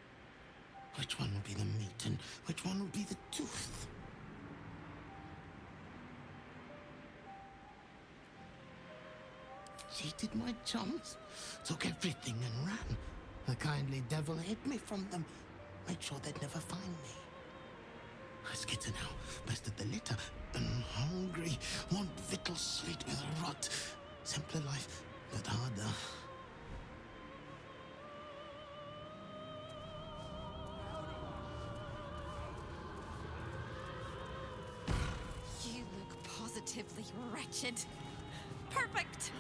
Which one will be the meat and which one will be the tooth? Cheated my chums, took everything and ran. The kindly devil hid me from them, made sure they'd never find me. I skitter now, best of the litter, and hungry, want victuals sweet with rot. Simpler life, but harder. You look positively wretched. Perfect!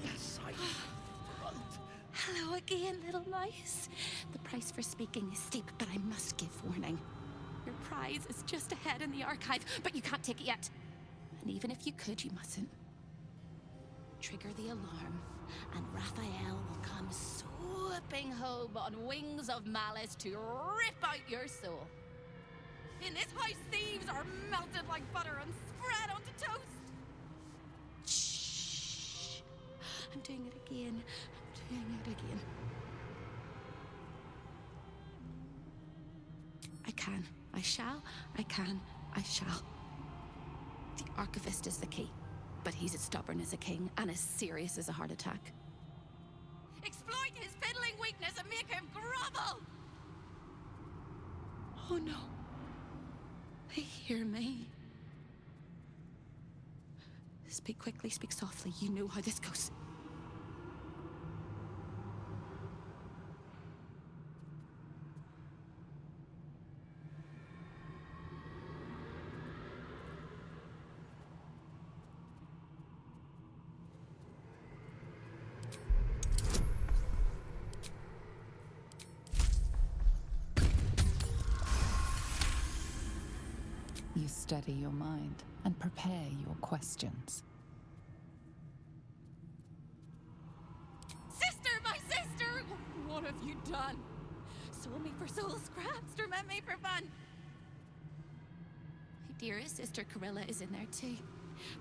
Inside throat. Hello again, little mice. The price for speaking is steep, but I must give warning. Your prize is just ahead in the archive, but you can't take it yet. And even if you could, you mustn't. Trigger the alarm, and Raphael will come swooping home on wings of malice to rip out your soul. In this house, thieves are melted like butter and spread onto toast. Shh. I'm doing it again. I'm doing it again. I can. I shall. I can. I shall. The archivist is the key, but he's as stubborn as a king and as serious as a heart attack. Exploit his fiddling weakness and make him grovel! Oh no. They hear me. Speak quickly, speak softly. You know how this goes. You steady your mind and prepare your questions. Sister, my sister! What have you done? Sold me for soul scraps, torment me for fun. My dearest sister Corilla is in there too,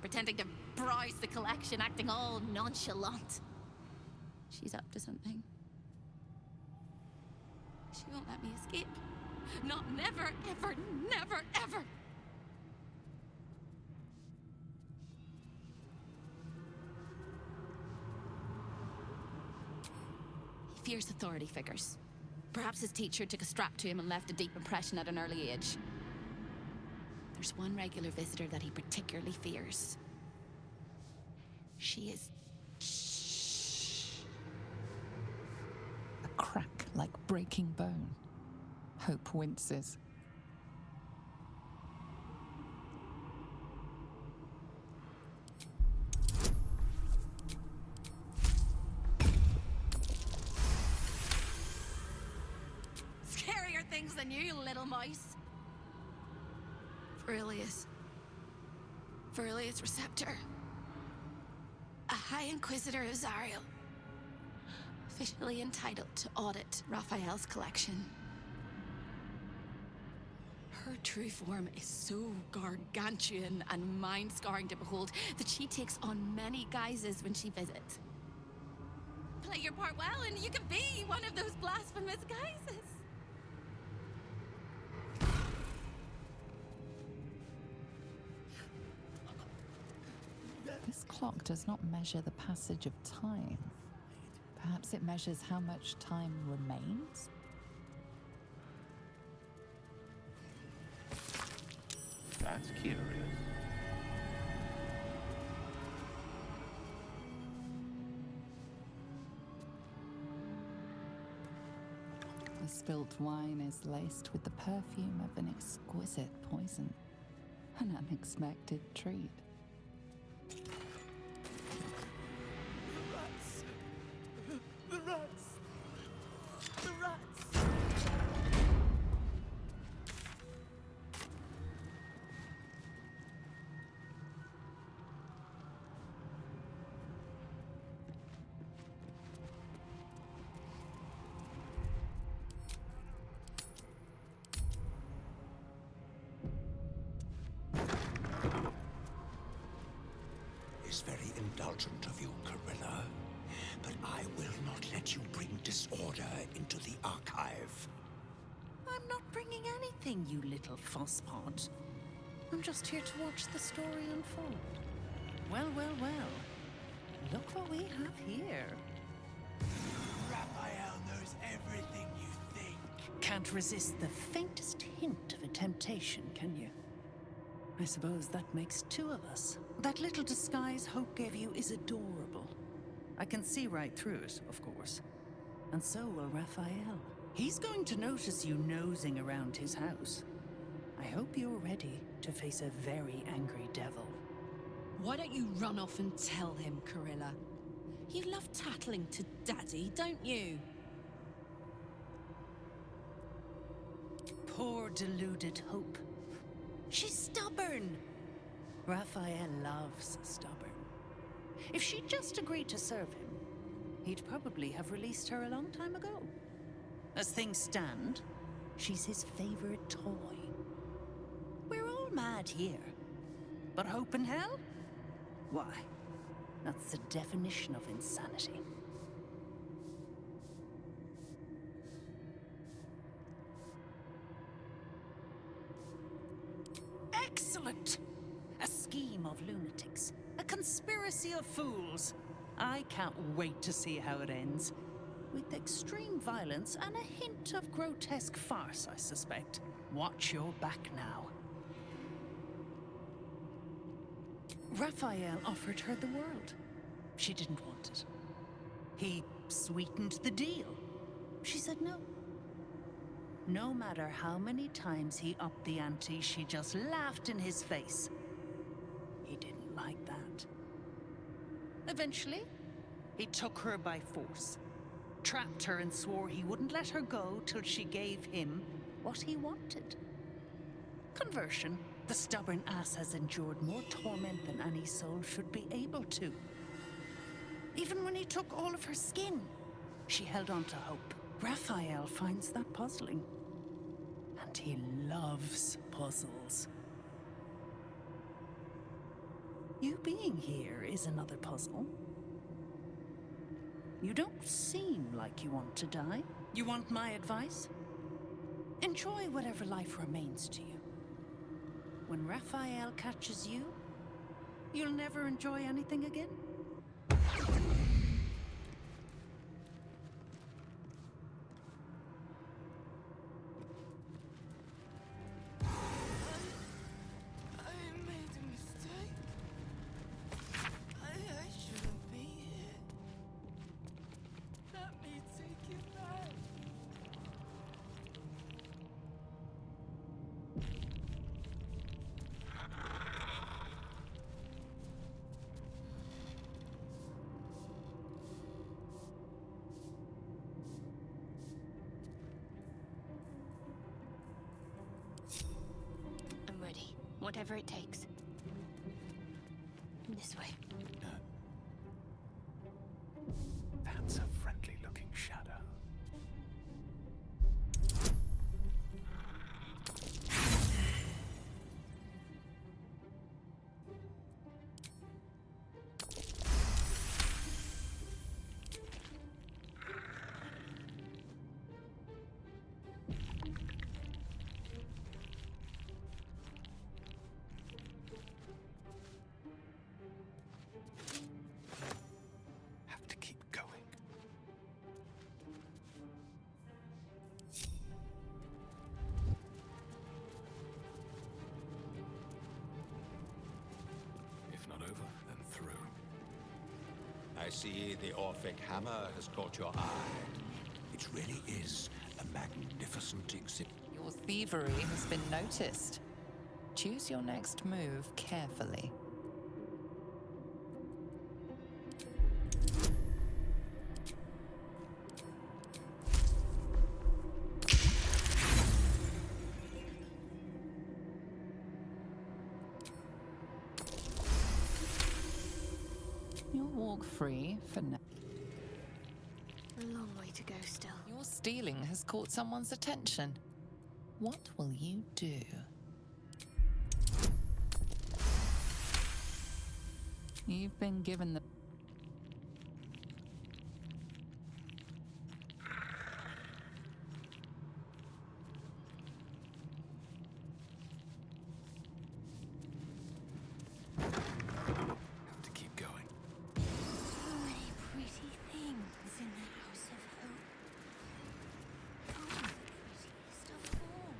pretending to browse the collection, acting all nonchalant. She's up to something. She won't let me escape. Not never, ever, never, ever. He fears authority figures. Perhaps his teacher took a strap to him and left a deep impression at an early age. There's one regular visitor that he particularly fears. She is... A crack like breaking bone. Hope winces. things than you little mice. Verilius Receptor. A High Inquisitor of Zariel. Officially entitled to audit Raphael's collection. Her true form is so gargantuan and mind-scarring to behold that she takes on many guises when she visits. Play your part well and you can be one of those blasphemous guises. This clock does not measure the passage of time. Perhaps it measures how much time remains? That's curious. The spilt wine is laced with the perfume of an exquisite poison. An unexpected treat. The rats! The rats! Is very indulgent of you, Carilla, but I will not let you bring disorder into the archive. I'm not bringing anything, you little fusspot. I'm just here to watch the story unfold. Well, well, well. Look what we have here. Raphael knows everything you think. Can't resist the faintest hint of a temptation, can you? I suppose that makes two of us. That little disguise Hope gave you is adorable. I can see right through it, of course. And so will Raphael. He's going to notice you nosing around his house. I hope you're ready to face a very angry devil. Why don't you run off and tell him, Carilla? You love tattling to Daddy, don't you? Poor deluded Hope. She's stubborn. Raphael loves stubborn. If she'd just agreed to serve him, he'd probably have released her a long time ago. As things stand, she's his favorite toy. We're all mad here. But Hope in hell? Why, that's the definition of insanity. Excellent! A scheme of lunatics. A conspiracy of fools. I can't wait to see how it ends. With extreme violence and a hint of grotesque farce, I suspect. Watch your back now. Raphael offered her the world. She didn't want it. He sweetened the deal. She said no. No matter how many times he upped the ante, she just laughed in his face. He didn't like that. Eventually, he took her by force, trapped her and swore he wouldn't let her go till she gave him what he wanted. Conversion. The stubborn ass has endured more torment than any soul should be able to. Even when he took all of her skin, she held on to hope. Raphael finds that puzzling. And he loves puzzles. You being here is another puzzle. You don't seem like you want to die. You want my advice? Enjoy whatever life remains to you. When Raphael catches you, you'll never enjoy anything again. Whatever it takes. This way. That's a friendly-looking shadow. Have to keep going. If not over, then through. I see the Orphic hammer has caught your eye. It really is a magnificent exhibit. Your thievery has been noticed. Choose your next move carefully. You'll walk free for now. A long way to go still. Your stealing has caught someone's attention. What will you do? You've been given the... Have to keep going. So many pretty things in the House of Hope. Oh, the prettiest of all.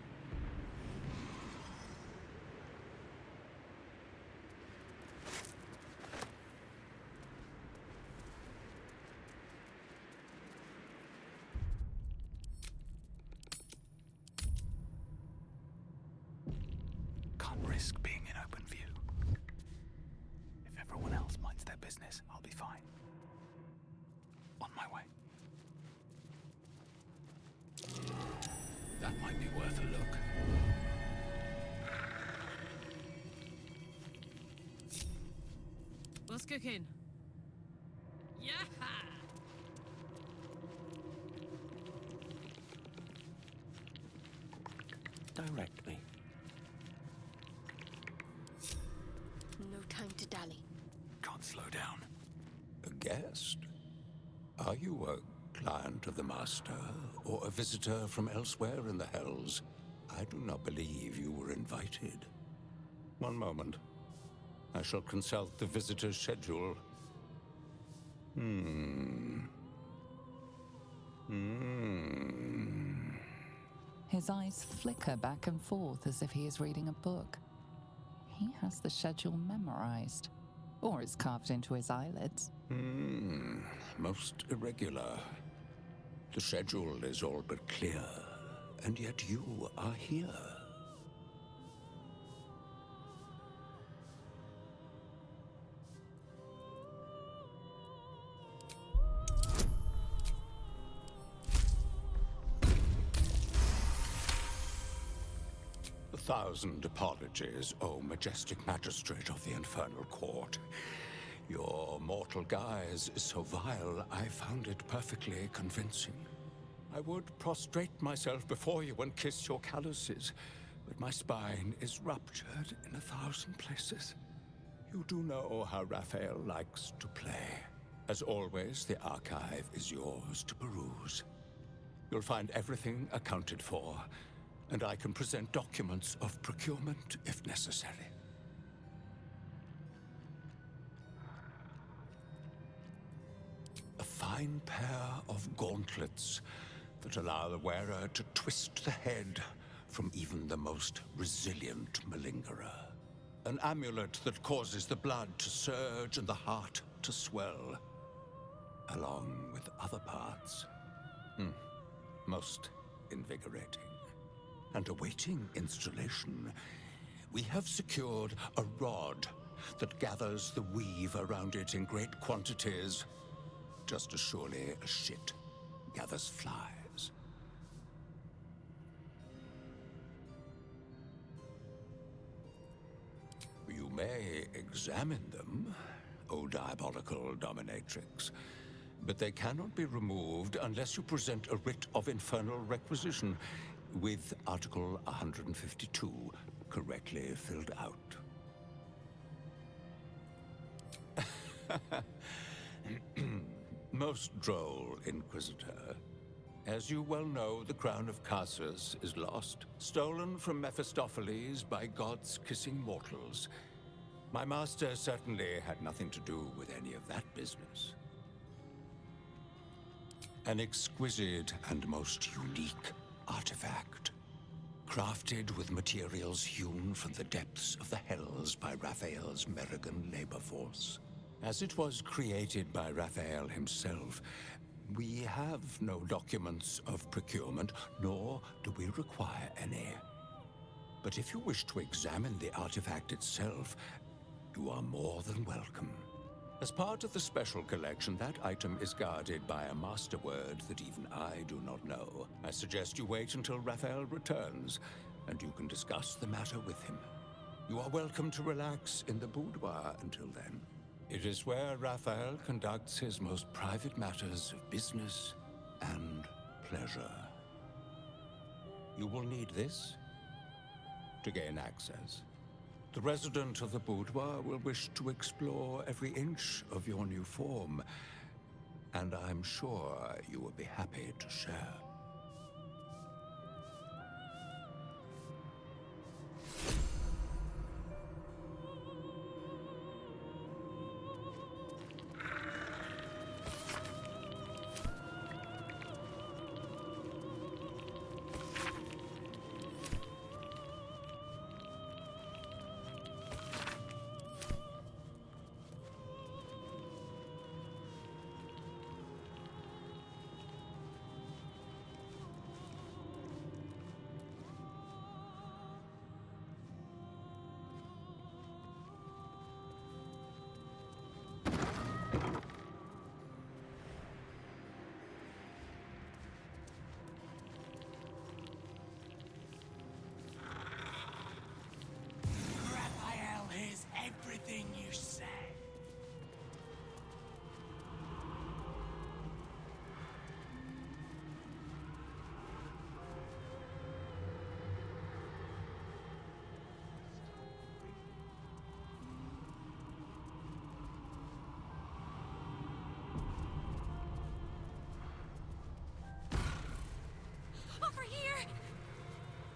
Can't risk being in open view. If everyone else minds their business, I'll be fine. On my way. That might be worth a look. What's cooking? Yeah! Direct me. No time to dally. Can't slow down. A guest? Are you a client of the Master, or a visitor from elsewhere in the Hells? I do not believe you were invited. One moment. I shall consult the visitor's schedule. His eyes flicker back and forth as if he is reading a book. He has the schedule memorized. Or it's carved into his eyelids. Most irregular. The schedule is all but clear, and yet you are here. A thousand apologies, O majestic magistrate of the Infernal Court. Your mortal guise is so vile, I found it perfectly convincing. I would prostrate myself before you and kiss your calluses, but my spine is ruptured in 1,000 places. You do know how Raphael likes to play. As always, the archive is yours to peruse. You'll find everything accounted for, and I can present documents of procurement if necessary. A fine pair of gauntlets that allow the wearer to twist the head from even the most resilient malingerer. An amulet that causes the blood to surge and the heart to swell, along with other parts. Most invigorating. And awaiting installation, we have secured a rod that gathers the weave around it in great quantities, just as surely as shit gathers flies. may examine them, O diabolical dominatrix, but they cannot be removed unless you present a writ of infernal requisition with Article 152 correctly filled out. Most droll, Inquisitor. As you well know, the crown of Casus is lost, stolen from Mephistopheles by gods kissing mortals. My master certainly had nothing to do with any of that business. An exquisite and most unique artifact, crafted with materials hewn from the depths of the hells by Raphael's Merrigan labor force. As it was created by Raphael himself, we have no documents of procurement, nor do we require any. But if you wish to examine the artifact itself, you are more than welcome. As part of the special collection, that item is guarded by a master word that even I do not know. I suggest you wait until Raphael returns, and you can discuss the matter with him. You are welcome to relax in the boudoir until then. It is where Raphael conducts his most private matters of business and pleasure. You will need this to gain access. The resident of the boudoir will wish to explore every inch of your new form, and I'm sure you will be happy to share. Raphael hears everything you say. Over here!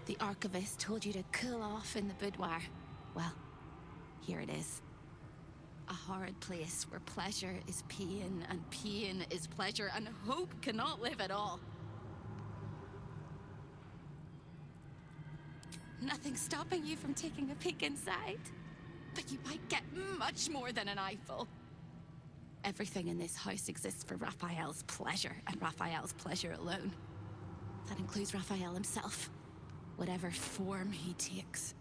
The archivist told you to cool off in the boudoir. Well, here it is. A horrid place where pleasure is pain, and pain is pleasure, and hope cannot live at all. Nothing stopping you from taking a peek inside. But you might get much more than an eyeful. Everything in this house exists for Raphael's pleasure, and Raphael's pleasure alone. That includes Raphael himself, whatever form he takes.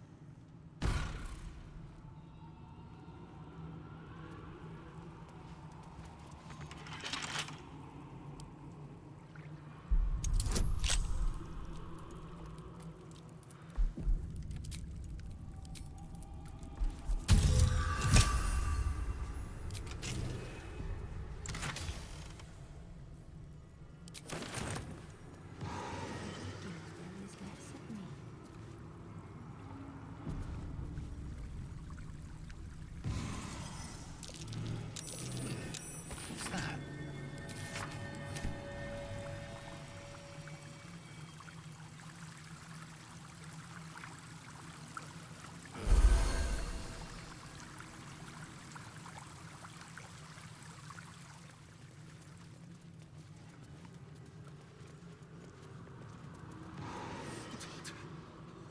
What's that?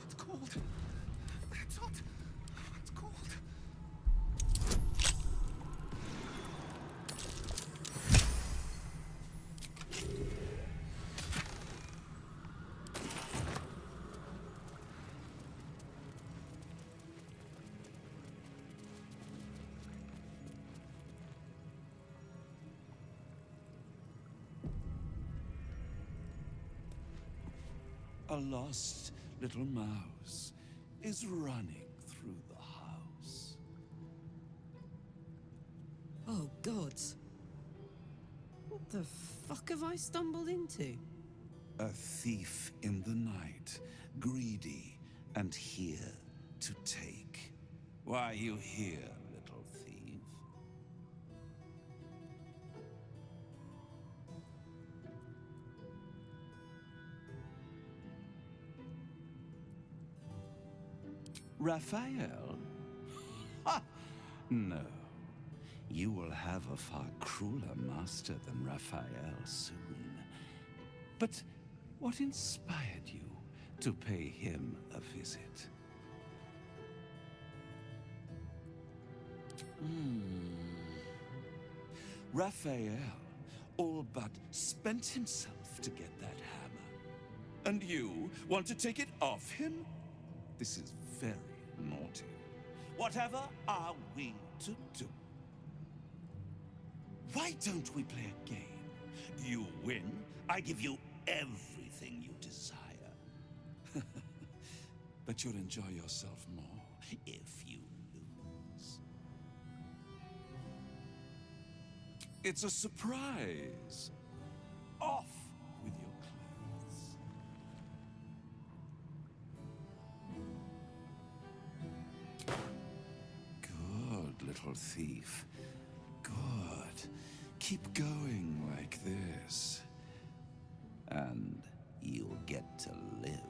It's cold. It's hot. It's cold. A lost little mouse is running through the house. Oh, gods. What the fuck have I stumbled into? A thief in the night, greedy and here to take. Why are you here, little thief? Raphael? Ha! No. You will have a far crueler master than Raphael soon. But what inspired you to pay him a visit? Raphael all but spent himself to get that hammer. And you want to take it off him? This is very naughty. Whatever are we to do? Why don't we play a game? You win, I give you everything you desire. But you'll enjoy yourself more if you lose. It's a surprise. Off with your clothes. Good, little thief. Good. Keep going like this. And you'll get to live.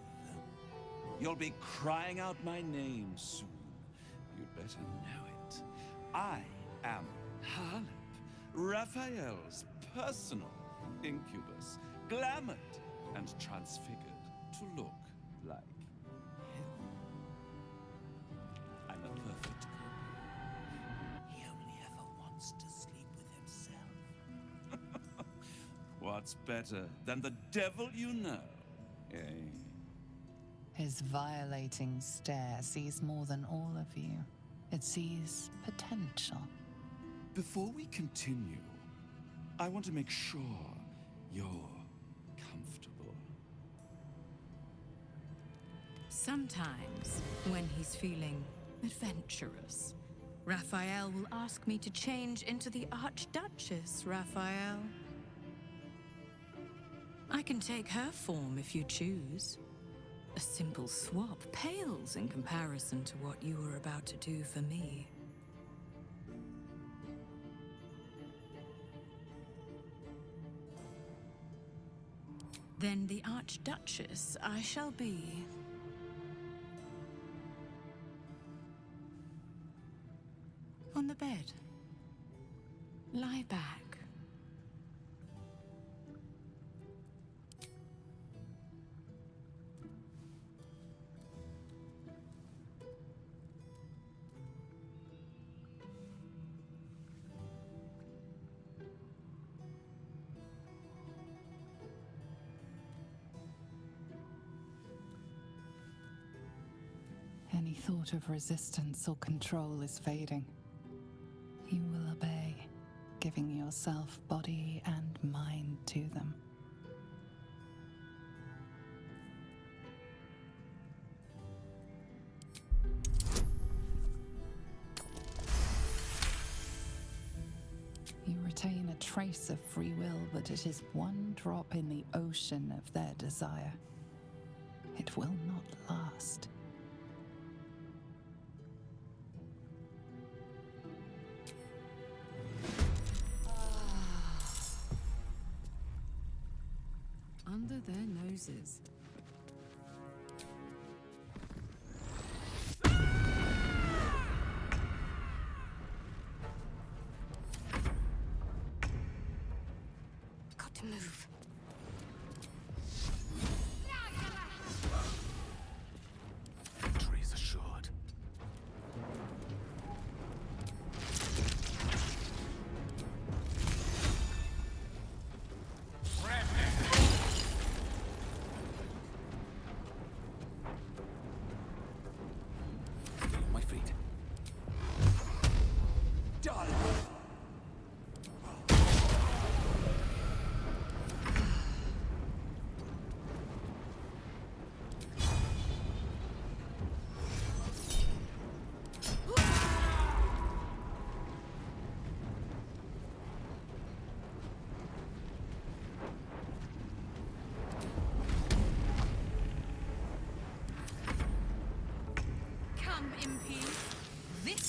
You'll be crying out my name soon. You'd better know it. I am Harlip, Raphael's personal incubus, glamored and transfigured to look like him. I'm a perfect copy. He only ever wants to sleep with himself. What's better than the devil you know, eh? His violating stare sees more than all of you. It sees potential. Before we continue, I want to make sure you're comfortable. Sometimes, when he's feeling adventurous, Raphael will ask me to change into the Archduchess, Raphael. I can take her form if you choose. A simple swap pales in comparison to what you were about to do for me. Then the Archduchess I shall be. On the bed. Lie back. Any thought of resistance or control is fading. You will obey, giving yourself body and mind to them. You retain a trace of free will, but it is one drop in the ocean of their desire. It will not last. Under their noses. Got to move. Victory is assured.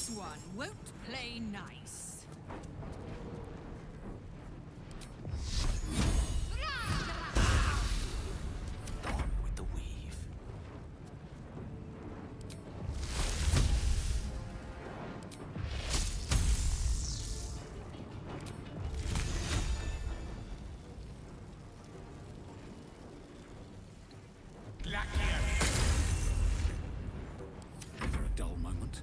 This one won't play nice. On with the weave. Never a dull moment.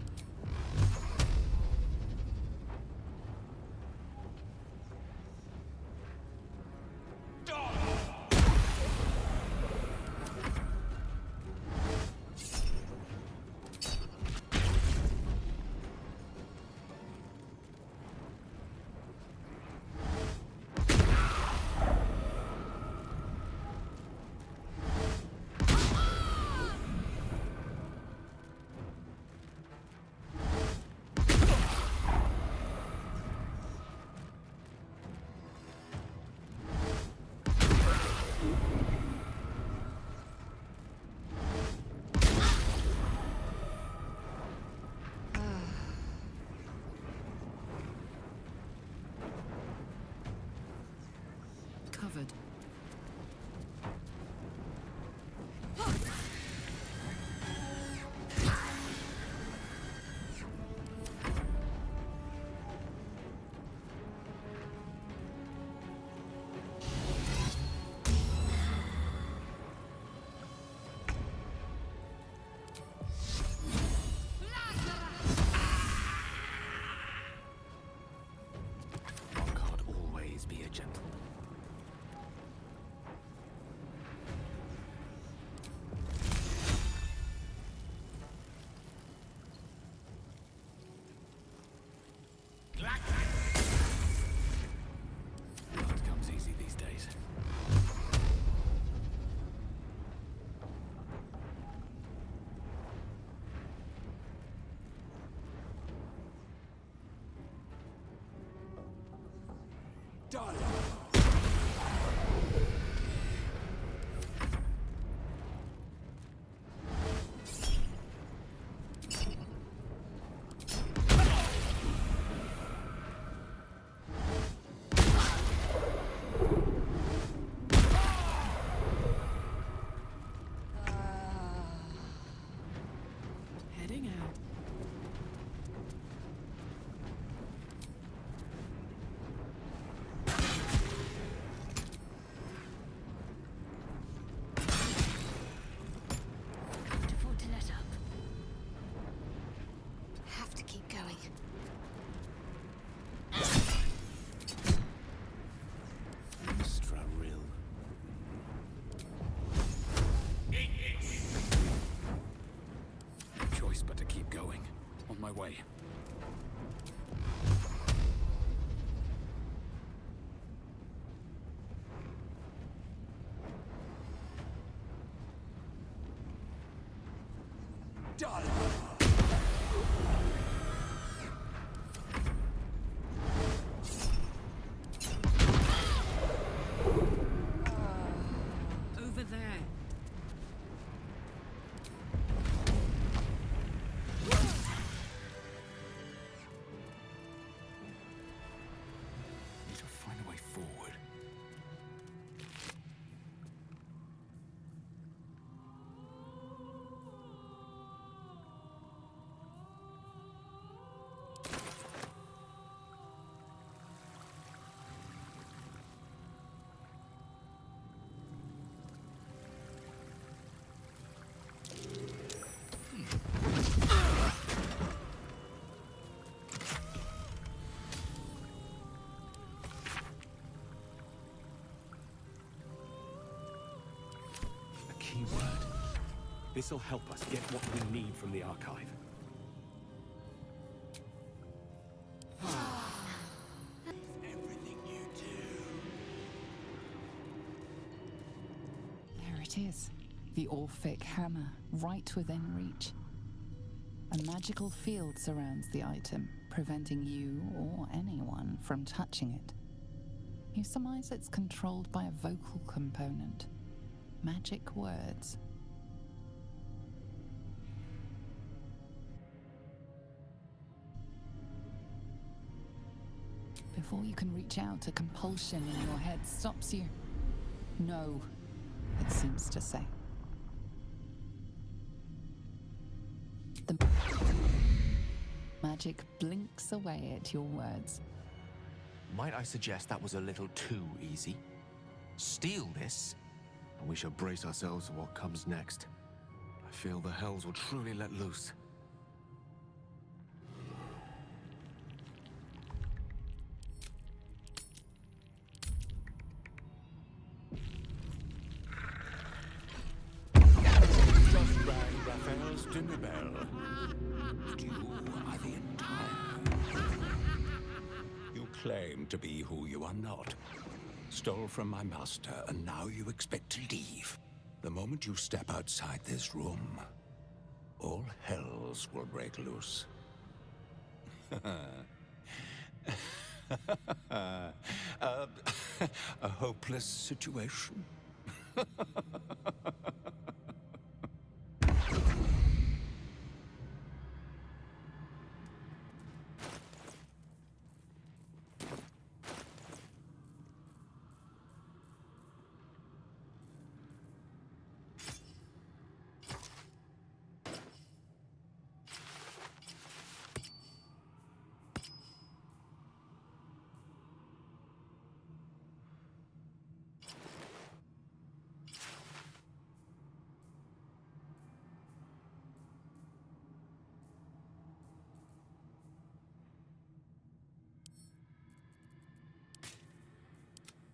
Covered. One can't always be a gentleman. Blood comes easy these days. Done. Heading out. Can't afford to let up. Have to keep going. Straril. No choice but to keep going. On my way. Done. Over there. Need to find a way forward. A keyword. This'll help us get what we need from the archive. Everything you do. There it is. The Orphic hammer, right within reach. A magical field surrounds the item, preventing you or anyone from touching it. You surmise it's controlled by a vocal component. Magic words. Before you can reach out, a compulsion in your head stops you. No, it seems to say. The magic blinks away at your words. Might I suggest that was a little too easy? Steal this, and we shall brace ourselves for what comes next. I feel the hells will truly let loose. Just rang Raphael's dinner bell. You are the entire. You claim to be who you are not. Stole from my master, and now you expect to leave. The moment you step outside this room, all hells will break loose. A hopeless situation?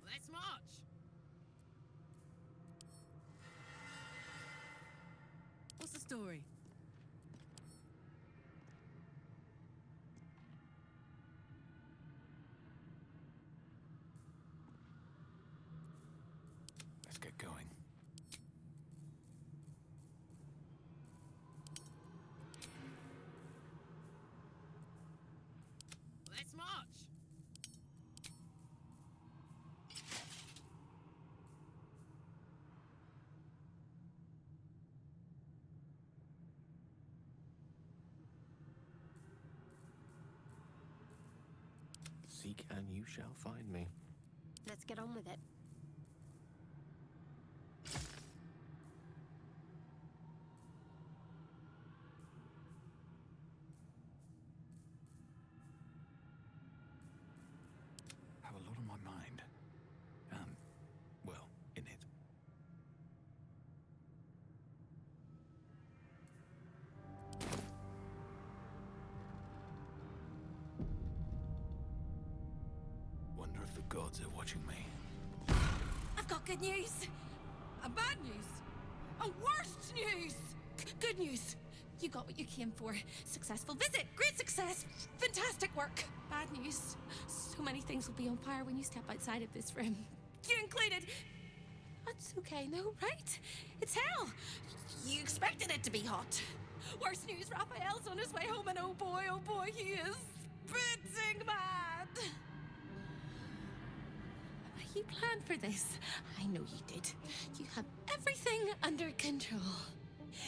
Let's march! What's the story? Let's get going. Let's march! Seek and you shall find me. Let's get on with it. Have a lot on my mind. Well, in it. Wonder if the gods are watching me. I've got good news! And bad news! And worst news! Good news! You got what you came for. Successful visit! Great success! Fantastic work! Bad news. So many things will be on fire when you step outside of this room. You included! That's okay, no, right? It's hell! You expected it to be hot. Worst news, Raphael's on his way home and oh boy, he is spitting mad! You planned for this. I know you did. You have everything under control.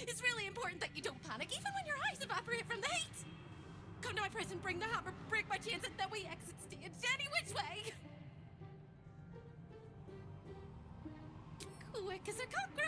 It's really important that you don't panic, even when your eyes evaporate from the heat. Come to my prison, bring the hammer, break my chains, and then we exit stage any which way. Quick as a cockroach.